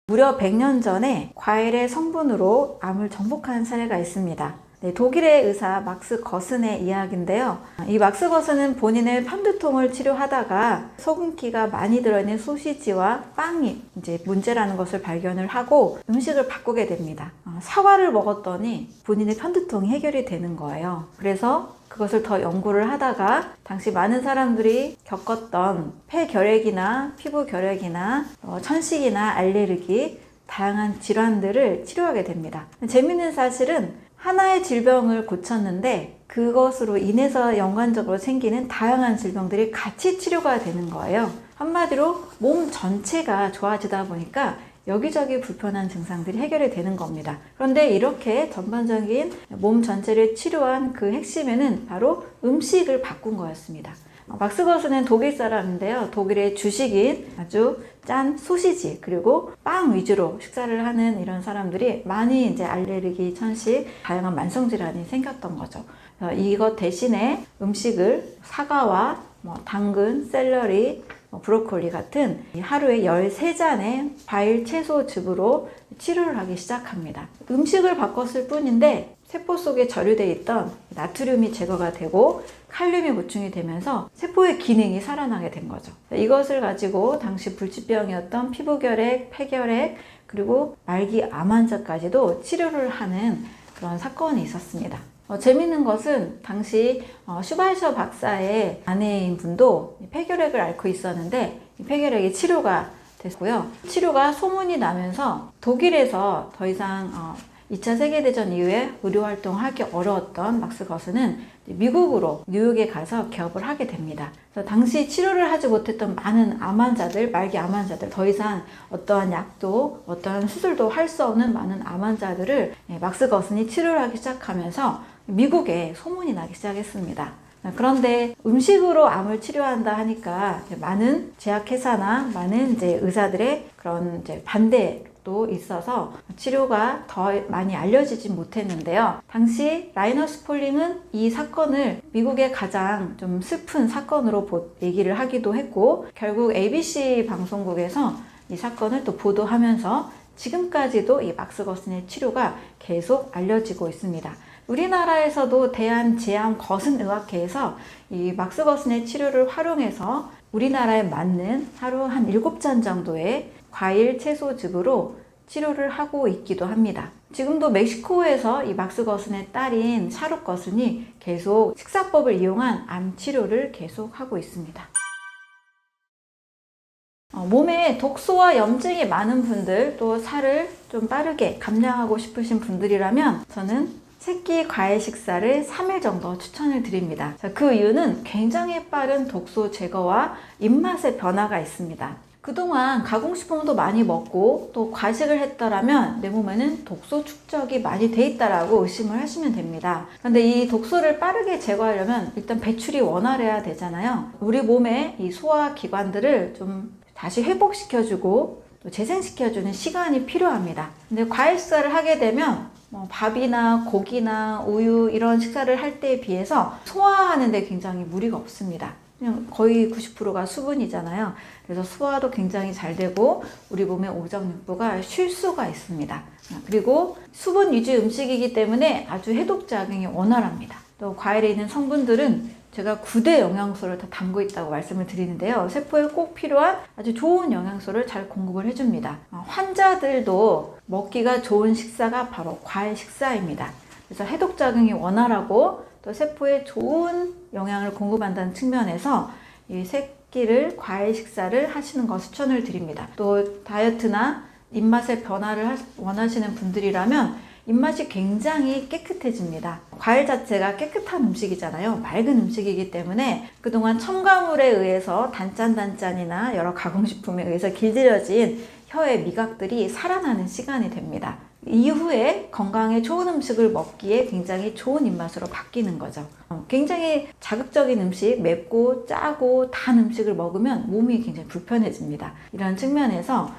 무려 100년 전에 과일의 성분으로 암을 정복한 사례가 있습니다. 독일의 의사 막스 거슨의 이야기인데요. 이 막스 거슨은 본인의 편두통을 치료하다가 소금기가 많이 들어있는 소시지와 빵이 이제 문제라는 것을 발견을 하고 음식을 바꾸게 됩니다. 사과를 먹었더니 본인의 편두통이 해결이 되는 거예요. 그래서 그것을 더 연구를 하다가 당시 많은 사람들이 겪었던 폐결핵이나 피부결핵이나 천식이나 알레르기 다양한 질환들을 치료하게 됩니다. 재미있는 사실은 하나의 질병을 고쳤는데 그것으로 인해서 연관적으로 생기는 다양한 질병들이 같이 치료가 되는 거예요. 한마디로 몸 전체가 좋아지다 보니까 여기저기 불편한 증상들이 해결이 되는 겁니다. 그런데 이렇게 전반적인 몸 전체를 치료한 그 핵심에는 바로 음식을 바꾼 거였습니다. 막스 거슨은 독일 사람인데요. 독일의 주식인 아주 짠 소시지 그리고 빵 위주로 식사를 하는 이런 사람들이 많이 이제 알레르기, 천식, 다양한 만성 질환이 생겼던 거죠. 이것 대신에 음식을 사과와 당근, 샐러리, 브로콜리 같은 하루에 13잔의 과일, 채소 즙으로 치료를 하기 시작합니다. 음식을 바꿨을 뿐인데 세포 속에 저류되어 있던 나트륨이 제거가 되고 칼륨이 보충이 되면서 세포의 기능이 살아나게 된 거죠. 이것을 가지고 당시 불치병이었던 피부결핵, 폐결핵, 그리고 말기 암 환자까지도 치료를 하는 그런 사건이 있었습니다. 재밌는 것은 당시 슈바이처 박사의 아내인 분도 폐결핵을 앓고 있었는데 이 폐결핵이 치료가 됐고요. 치료가 소문이 나면서 독일에서 더 이상 2차 세계대전 이후에 의료활동을 하기 어려웠던 막스 거슨은 미국으로 뉴욕에 가서 개업을 하게 됩니다. 그래서 당시 치료를 하지 못했던 많은 암 환자들, 말기 암 환자들, 더 이상 어떠한 약도 어떠한 수술도 할 수 없는 많은 암 환자들을 막스 거슨이 치료를 하기 시작하면서 미국에 소문이 나기 시작했습니다. 그런데 음식으로 암을 치료한다 하니까 많은 제약회사나 많은 이제 의사들의 그런 이제 반대도 있어서 치료가 더 많이 알려지지 못했는데요. 당시 라이너스 폴링은 이 사건을 미국의 가장 좀 슬픈 사건으로 얘기를 하기도 했고 결국 ABC 방송국에서 이 사건을 또 보도하면서 지금까지도 이 막스 거슨의 치료가 계속 알려지고 있습니다. 우리나라에서도 대한제암거슴의학회에서 이 막스 거슨의 치료를 활용해서 우리나라에 맞는 하루 한 7잔 정도의 과일, 채소즙으로 치료를 하고 있기도 합니다. 지금도 멕시코에서 이 막스 거슨의 딸인 샤룩 거슨이 계속 식사법을 이용한 암 치료를 계속 하고 있습니다. 몸에 독소와 염증이 많은 분들, 또 살을 좀 빠르게 감량하고 싶으신 분들이라면 저는 새끼 과일 식사를 3일 정도 추천을 드립니다. 그 이유는 굉장히 빠른 독소 제거와 입맛의 변화가 있습니다. 그동안 가공식품도 많이 먹고 또 과식을 했더라면 내 몸에는 독소 축적이 많이 돼 있다라고 의심을 하시면 됩니다. 그런데 이 독소를 빠르게 제거하려면 일단 배출이 원활해야 되잖아요. 우리 몸의 이 소화기관들을 좀 다시 회복시켜주고 또 재생시켜주는 시간이 필요합니다. 근데 과일 식사를 하게 되면 밥이나 고기나 우유 이런 식사를 할 때에 비해서 소화하는 데 굉장히 무리가 없습니다. 그냥 거의 90%가 수분이잖아요. 그래서 소화도 굉장히 잘 되고 우리 몸의 오장육부가 쉴 수가 있습니다. 그리고 수분 위주 음식이기 때문에 아주 해독작용이 원활합니다. 또 과일에 있는 성분들은 제가 9대 영양소를 다 담고 있다고 말씀을 드리는데요. 세포에 꼭 필요한 아주 좋은 영양소를 잘 공급을 해줍니다. 환자들도 먹기가 좋은 식사가 바로 과일 식사입니다. 그래서 해독작용이 원활하고 또 세포에 좋은 영양을 공급한다는 측면에서 이 새끼를 과일 식사를 하시는 거 추천을 드립니다. 또 다이어트나 입맛의 변화를 원하시는 분들이라면 입맛이 굉장히 깨끗해집니다. 과일 자체가 깨끗한 음식이잖아요. 맑은 음식이기 때문에 그동안 첨가물에 의해서 단짠단짠이나 여러 가공식품에 의해서 길들여진 혀의 미각들이 살아나는 시간이 됩니다. 이후에 건강에 좋은 음식을 먹기에 굉장히 좋은 입맛으로 바뀌는 거죠. 굉장히 자극적인 음식, 맵고 짜고 단 음식을 먹으면 몸이 굉장히 불편해집니다. 이런 측면에서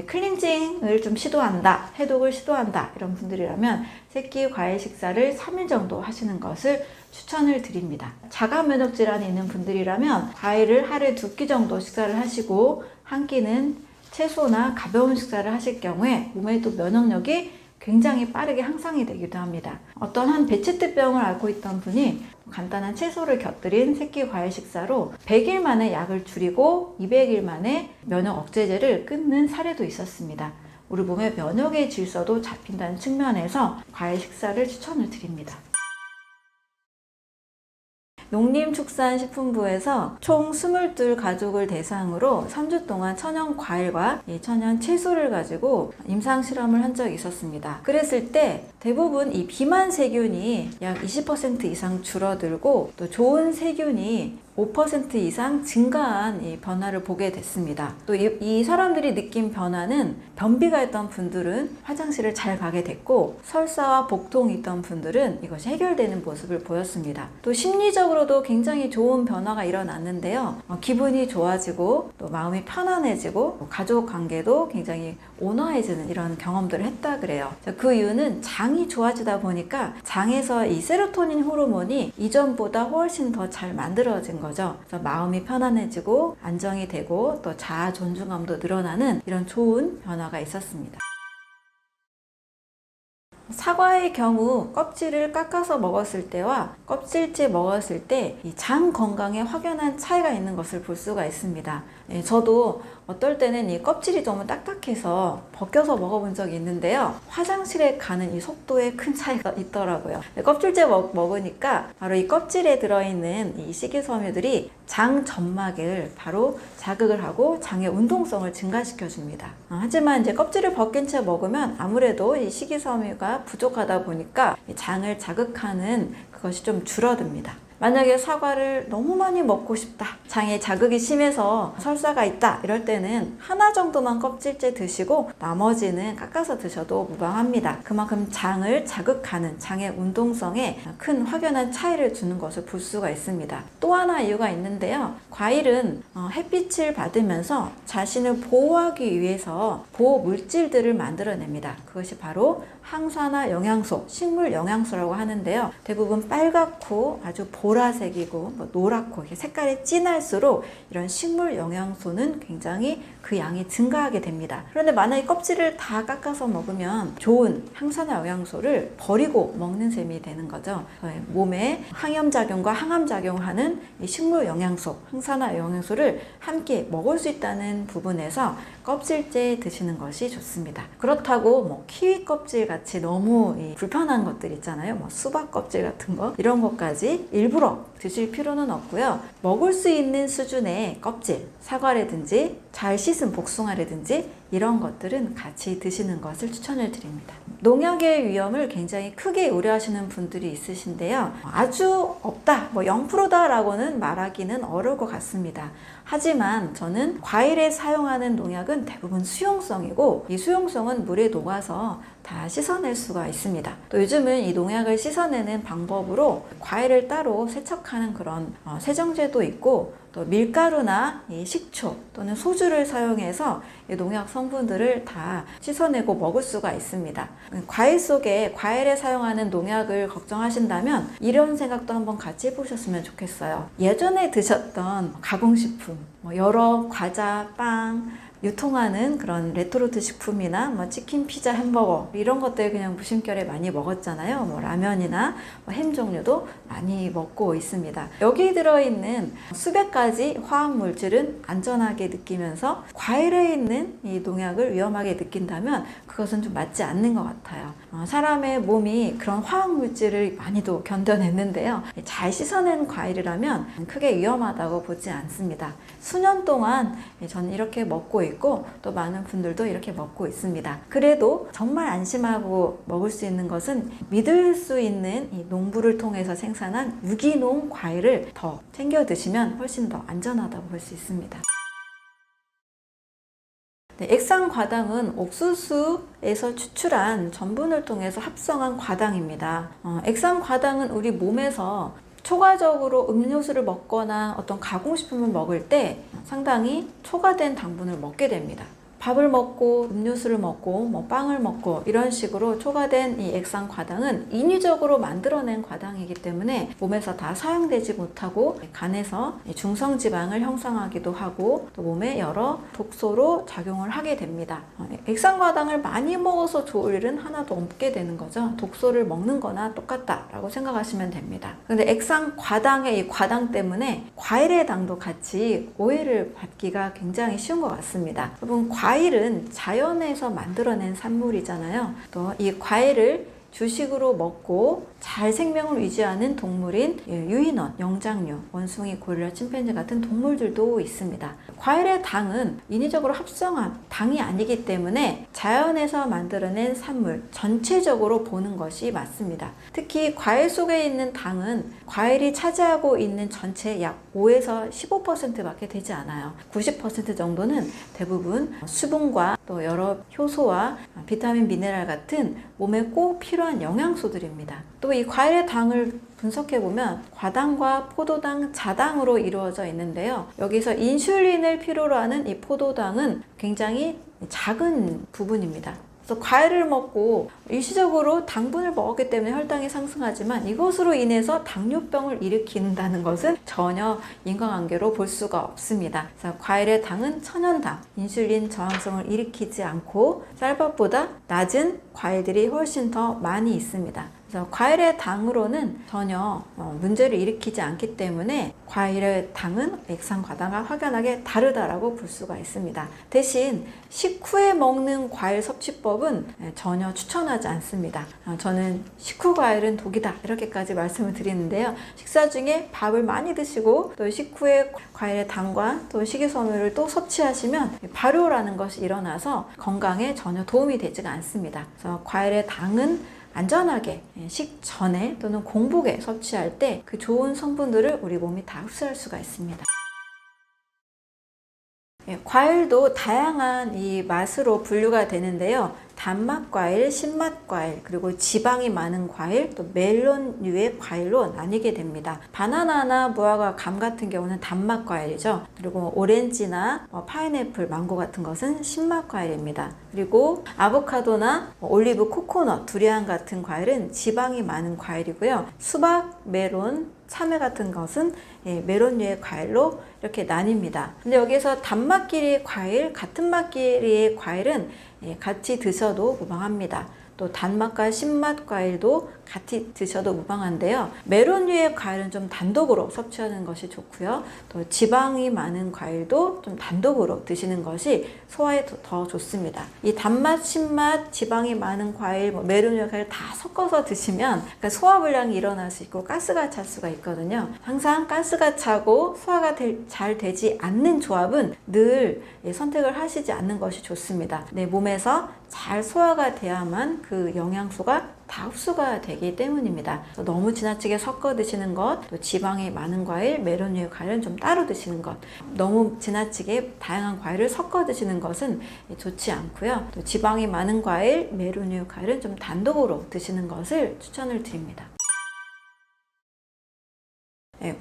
클렌징을 좀 시도한다, 해독을 시도한다 이런 분들이라면 새끼 과일 식사를 3일 정도 하시는 것을 추천을 드립니다. 자가 면역 질환이 있는 분들이라면 과일을 하루에 2끼 정도 식사를 하시고 한 끼는 채소나 가벼운 식사를 하실 경우에 몸의 또 면역력이 굉장히 빠르게 향상이 되기도 합니다. 어떤 한 베체트병을 앓고 있던 분이 간단한 채소를 곁들인 새끼 과일 식사로 100일 만에 약을 줄이고 200일 만에 면역 억제제를 끊는 사례도 있었습니다. 우리 몸의 면역의 질서도 잡힌다는 측면에서 과일 식사를 추천을 드립니다. 농림축산식품부에서 총 22가족을 대상으로 3주 동안 천연 과일과 천연 채소를 가지고 임상 실험을 한 적이 있었습니다. 그랬을 때 대부분 이 비만 세균이 약 20% 이상 줄어들고 또 좋은 세균이 5% 이상 증가한 이 변화를 보게 됐습니다. 또 이 사람들이 느낀 변화는 변비가 있던 분들은 화장실을 잘 가게 됐고 설사와 복통이 있던 분들은 이것이 해결되는 모습을 보였습니다. 또 심리적으로도 굉장히 좋은 변화가 일어났는데요. 기분이 좋아지고 또 마음이 편안해지고 가족 관계도 굉장히 온화해지는 이런 경험들을 했다 그래요. 그 이유는 장이 좋아지다 보니까 장에서 이 세로토닌 호르몬이 이전보다 훨씬 더 잘 만들어진 거죠. 그래서 마음이 편안해지고 안정이 되고 또 자아 존중감도 늘어나는 이런 좋은 변화가 있었습니다. 사과의 경우 껍질을 깎아서 먹었을 때와 껍질째 먹었을 때 이 장 건강에 확연한 차이가 있는 것을 볼 수가 있습니다. 저도 어떨 때는 이 껍질이 너무 딱딱해서 벗겨서 먹어본 적이 있는데요. 화장실에 가는 이 속도에 큰 차이가 있더라고요. 껍질째 먹으니까 바로 이 껍질에 들어있는 이 식이섬유들이 장 점막을 바로 자극을 하고 장의 운동성을 증가시켜 줍니다. 하지만 이제 껍질을 벗긴 채 먹으면 아무래도 이 식이섬유가 부족하다 보니까 장을 자극하는 그것이 좀 줄어듭니다. 만약에 사과를 너무 많이 먹고 싶다, 장에 자극이 심해서 설사가 있다 이럴 때는 하나 정도만 껍질째 드시고 나머지는 깎아서 드셔도 무방합니다. 그만큼 장을 자극하는 장의 운동성에 큰 확연한 차이를 주는 것을 볼 수가 있습니다. 또 하나 이유가 있는데요. 과일은 햇빛을 받으면서 자신을 보호하기 위해서 보호 물질들을 만들어냅니다. 그것이 바로 항산화 영양소, 식물 영양소라고 하는데요. 대부분 빨갛고 아주 보라색이고 노랗고 색깔이 진할수록 이런 식물 영양소는 굉장히 그 양이 증가하게 됩니다. 그런데 만약에 껍질을 다 깎아서 먹으면 좋은 항산화 영양소를 버리고 먹는 셈이 되는 거죠. 몸에 항염작용과 항암작용하는 이 식물 영양소, 항산화 영양소를 함께 먹을 수 있다는 부분에서 껍질째 드시는 것이 좋습니다. 그렇다고 키위 껍질 같이 너무 불편한 것들 있잖아요. 수박 껍질 같은 거 이런 것까지 일부러 드실 필요는 없고요. 먹을 수 있는 수준의 껍질, 사과라든지 잘 씻은 복숭아라든지 이런 것들은 같이 드시는 것을 추천을 드립니다. 농약의 위험을 굉장히 크게 우려하시는 분들이 있으신데요. 아주 없다, 0%다라고는 말하기는 어려울 것 같습니다. 하지만 저는 과일에 사용하는 농약은 대부분 수용성이고 이 수용성은 물에 녹아서 다 씻어낼 수가 있습니다. 또 요즘은 이 농약을 씻어내는 방법으로 과일을 따로 세척하는 그런 세정제도 있고 또 밀가루나 이 식초 또는 소주를 사용해서 이 농약 성분들을 다 씻어내고 먹을 수가 있습니다. 과일 속에 과일에 사용하는 농약을 걱정하신다면 이런 생각도 한번 같이 해보셨으면 좋겠어요. 예전에 드셨던 가공식품, 여러 과자, 빵, 유통하는 그런 레토르트 식품이나 뭐 치킨, 피자, 햄버거 이런 것들 그냥 무심결에 많이 먹었잖아요. 뭐 라면이나 뭐 햄 종류도 많이 먹고 있습니다. 여기 들어있는 수백 가지 화학 물질은 안전하게 느끼면서 과일에 있는 이 농약을 위험하게 느낀다면 그것은 좀 맞지 않는 것 같아요. 사람의 몸이 그런 화학 물질을 많이도 견뎌냈는데요. 잘 씻어낸 과일이라면 크게 위험하다고 보지 않습니다. 수년 동안 저는 이렇게 먹고 있고 또 많은 분들도 이렇게 먹고 있습니다. 그래도 정말 안심하고 먹을 수 있는 것은 믿을 수 있는 이 농부를 통해서 생산한 유기농 과일을 더 챙겨 드시면 훨씬 더 안전하다고 볼 수 있습니다. 네, 액상과당은 옥수수에서 추출한 전분을 통해서 합성한 과당입니다. 액상과당은 우리 몸에서 초과적으로 음료수를 먹거나 어떤 가공식품을 먹을 때 상당히 초과된 당분을 먹게 됩니다. 밥을 먹고 음료수를 먹고 뭐 빵을 먹고 이런 식으로 초과된 이 액상과당은 인위적으로 만들어낸 과당이기 때문에 몸에서 다 사용되지 못하고 간에서 중성지방을 형성하기도 하고 또 몸에 여러 독소로 작용을 하게 됩니다. 액상과당을 많이 먹어서 좋을 일은 하나도 없게 되는 거죠. 독소를 먹는 거나 똑같다라고 생각하시면 됩니다. 근데 액상과당의 이 과당 때문에 과일의 당도 같이 오해를 받기가 굉장히 쉬운 것 같습니다. 여러분, 과일은 자연에서 만들어낸 산물이잖아요. 또 이 과일을 주식으로 먹고 잘 생명을 유지하는 동물인 유인원, 영장류, 원숭이, 고릴라, 침팬지 같은 동물들도 있습니다. 과일의 당은 인위적으로 합성한 당이 아니기 때문에 자연에서 만들어낸 산물 전체적으로 보는 것이 맞습니다. 특히 과일 속에 있는 당은 과일이 차지하고 있는 전체 약 5에서 15%밖에 되지 않아요. 90% 정도는 대부분 수분과 또 여러 효소와 비타민, 미네랄 같은 몸에 꼭 필요한 영양소들입니다. 또 이 과일의 당을 분석해보면 과당과 포도당, 자당으로 이루어져 있는데요. 여기서 인슐린을 필요로 하는 이 포도당은 굉장히 작은 부분입니다. 그래서 과일을 먹고 일시적으로 당분을 먹었기 때문에 혈당이 상승하지만 이것으로 인해서 당뇨병을 일으킨다는 것은 전혀 인과관계로 볼 수가 없습니다. 그래서 과일의 당은 천연당, 인슐린 저항성을 일으키지 않고 쌀밥보다 낮은 과일들이 훨씬 더 많이 있습니다. 그래서 과일의 당으로는 전혀 문제를 일으키지 않기 때문에 과일의 당은 액상과당과 확연하게 다르다라고 볼 수가 있습니다. 대신 식후에 먹는 과일 섭취법은 전혀 추천하지 않습니다. 저는 식후 과일은 독이다 이렇게까지 말씀을 드리는데요. 식사 중에 밥을 많이 드시고 또 식후에 과일의 당과 또 식이섬유를 또 섭취하시면 발효라는 것이 일어나서 건강에 전혀 도움이 되지가 않습니다. 그래서 과일의 당은 안전하게 식전에 또는 공복에 섭취할 때 그 좋은 성분들을 우리 몸이 다 흡수할 수가 있습니다. 과일도 다양한 이 맛으로 분류가 되는데요. 단맛 과일, 신맛 과일, 그리고 지방이 많은 과일, 또 멜론류의 과일로 나뉘게 됩니다. 바나나나 무화과, 감 같은 경우는 단맛 과일이죠. 그리고 오렌지나 파인애플, 망고 같은 것은 신맛 과일입니다. 그리고 아보카도나 올리브, 코코넛, 두리안 같은 과일은 지방이 많은 과일이고요. 수박, 메론, 참외 같은 것은 메론류의 과일로 이렇게 나뉩니다. 근데 여기서 단맛끼리의 과일, 같은 맛끼리의 과일은 같이 드셔도 무방합니다. 또 단맛과 신맛 과일도 같이 드셔도 무방한데요. 메론류의 과일은 좀 단독으로 섭취하는 것이 좋고요. 또 지방이 많은 과일도 좀 단독으로 드시는 것이 소화에 더 좋습니다. 이 단맛, 신맛, 지방이 많은 과일, 메론류의 과일 다 섞어서 드시면 소화불량이 일어날 수 있고 가스가 찰 수가 있거든요. 항상 가스가 차고 소화가 잘 되지 않는 조합은 늘 선택을 하시지 않는 것이 좋습니다. 내 몸에서 잘 소화가 돼야만 그 영양소가 다 흡수가 되기 때문입니다. 너무 지나치게 섞어 드시는 것, 또 지방이 많은 과일, 메론류의 과일은 좀 따로 드시는 것, 너무 지나치게 다양한 과일을 섞어 드시는 것은 좋지 않고요. 또 지방이 많은 과일, 메론류의 과일은 좀 단독으로 드시는 것을 추천을 드립니다.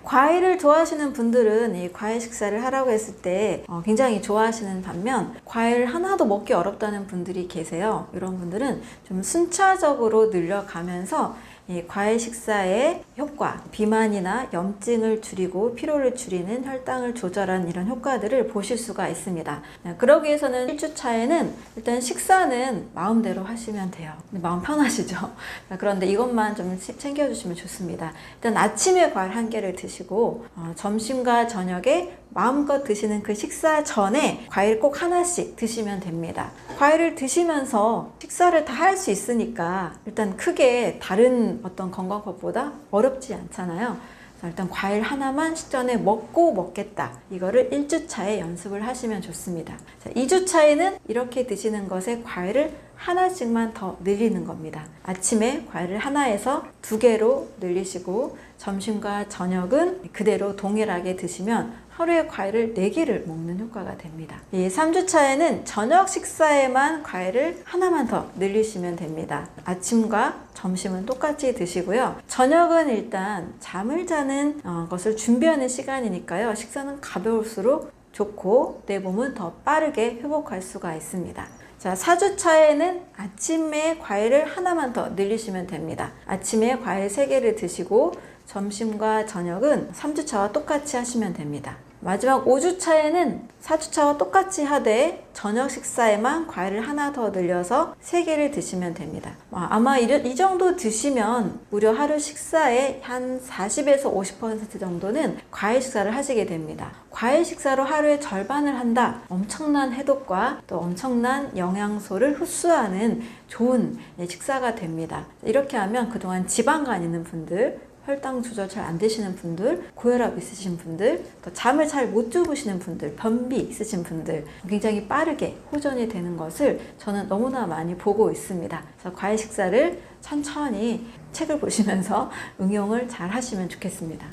과일을 좋아하시는 분들은 이 과일 식사를 하라고 했을 때 굉장히 좋아하시는 반면 과일 하나도 먹기 어렵다는 분들이 계세요. 이런 분들은 좀 순차적으로 늘려가면서 이 과일 식사의 효과, 비만이나 염증을 줄이고 피로를 줄이는 혈당을 조절하는 이런 효과들을 보실 수가 있습니다. 그러기 위해서는 1주차에는 일단 식사는 마음대로 하시면 돼요. 마음 편하시죠? 그런데 이것만 좀 챙겨주시면 좋습니다. 일단 아침에 과일 1개를 드시고 점심과 저녁에 마음껏 드시는 그 식사 전에 과일 꼭 하나씩 드시면 됩니다. 과일을 드시면서 식사를 다 할 수 있으니까 일단 크게 다른 어떤 건강법보다 어렵지 않잖아요. 일단 과일 하나만 식전에 먹고 먹겠다. 이거를 1주차에 연습을 하시면 좋습니다. 자, 2주차에는 이렇게 드시는 것에 과일을 하나씩만 더 늘리는 겁니다. 아침에 과일을 하나에서 2개로 늘리시고 점심과 저녁은 그대로 동일하게 드시면 하루에 과일을 4개를 먹는 효과가 됩니다. 이 3주차에는 저녁 식사에만 과일을 하나만 더 늘리시면 됩니다. 아침과 점심은 똑같이 드시고요. 저녁은 일단 잠을 자는 것을 준비하는 시간이니까요. 식사는 가벼울수록 좋고 내 몸은 더 빠르게 회복할 수가 있습니다. 자, 4주차에는 아침에 과일을 하나만 더 늘리시면 됩니다. 아침에 과일 3개를 드시고 점심과 저녁은 3주차와 똑같이 하시면 됩니다. 마지막 5주차에는 4주차와 똑같이 하되 저녁 식사에만 과일을 하나 더 늘려서 3개를 드시면 됩니다. 아마 이 정도 드시면 무려 하루 식사의 한 40에서 50% 정도는 과일 식사를 하시게 됩니다. 과일 식사로 하루의 절반을 한다. 엄청난 해독과 또 엄청난 영양소를 흡수하는 좋은 식사가 됩니다. 이렇게 하면 그동안 지방간 있는 분들, 혈당 조절 잘 안 되시는 분들, 고혈압 있으신 분들, 또 잠을 잘 못 주무시는 분들, 변비 있으신 분들 굉장히 빠르게 호전이 되는 것을 저는 너무나 많이 보고 있습니다. 그래서 과일 식사를 천천히 책을 보시면서 응용을 잘 하시면 좋겠습니다.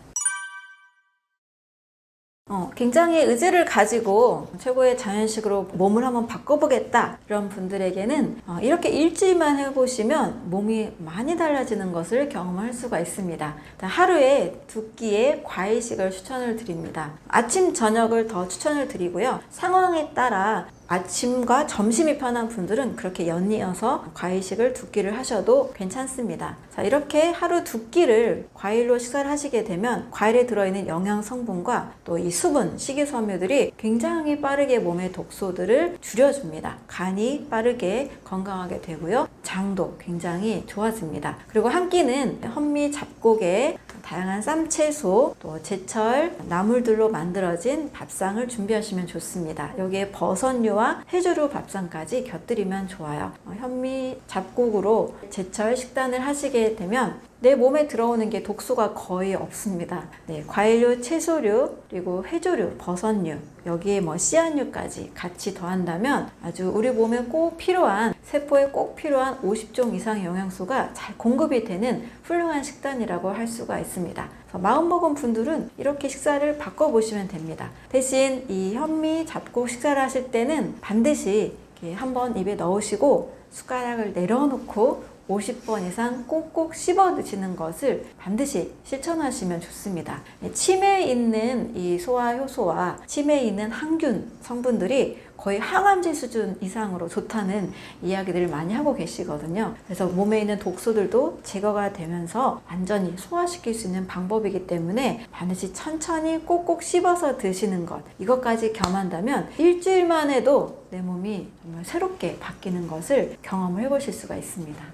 굉장히 의지를 가지고 최고의 자연식으로 몸을 한번 바꿔보겠다 이런 분들에게는 이렇게 일주일만 해보시면 몸이 많이 달라지는 것을 경험할 수가 있습니다. 하루에 2끼의 과일식을 추천을 드립니다. 아침, 저녁을 더 추천을 드리고요. 상황에 따라 아침과 점심이 편한 분들은 그렇게 연이어서 과일식을 2끼를 하셔도 괜찮습니다. 자, 이렇게 하루 2끼를 과일로 식사를 하시게 되면 과일에 들어있는 영양 성분과 또 이 수분, 식이섬유들이 굉장히 빠르게 몸의 독소들을 줄여줍니다. 간이 빠르게 건강하게 되고요. 장도 굉장히 좋아집니다. 그리고 한 끼는 현미 잡곡에 다양한 쌈채소, 또 제철 나물들로 만들어진 밥상을 준비하시면 좋습니다. 여기에 버섯류와 해조류 밥상까지 곁들이면 좋아요. 현미 잡곡으로 제철 식단을 하시게 되면 내 몸에 들어오는 게 독소가 거의 없습니다. 네, 과일류, 채소류, 그리고 해조류, 버섯류, 여기에 씨앗류까지 같이 더한다면 아주 우리 몸에 꼭 필요한, 세포에 꼭 필요한 50종 이상의 영양소가 잘 공급이 되는 훌륭한 식단이라고 할 수가 있습니다. 마음먹은 분들은 이렇게 식사를 바꿔보시면 됩니다. 대신 이 현미 잡곡 식사를 하실 때는 반드시 이렇게 한번 입에 넣으시고 숟가락을 내려놓고 50번 이상 꼭꼭 씹어 드시는 것을 반드시 실천하시면 좋습니다. 침에 있는 이 소화 효소와 침에 있는 항균 성분들이 거의 항암제 수준 이상으로 좋다는 이야기들을 많이 하고 계시거든요. 그래서 몸에 있는 독소들도 제거가 되면서 완전히 소화시킬 수 있는 방법이기 때문에 반드시 천천히 꼭꼭 씹어서 드시는 것, 이것까지 겸한다면 일주일만 해도 내 몸이 정말 새롭게 바뀌는 것을 경험을 해보실 수가 있습니다.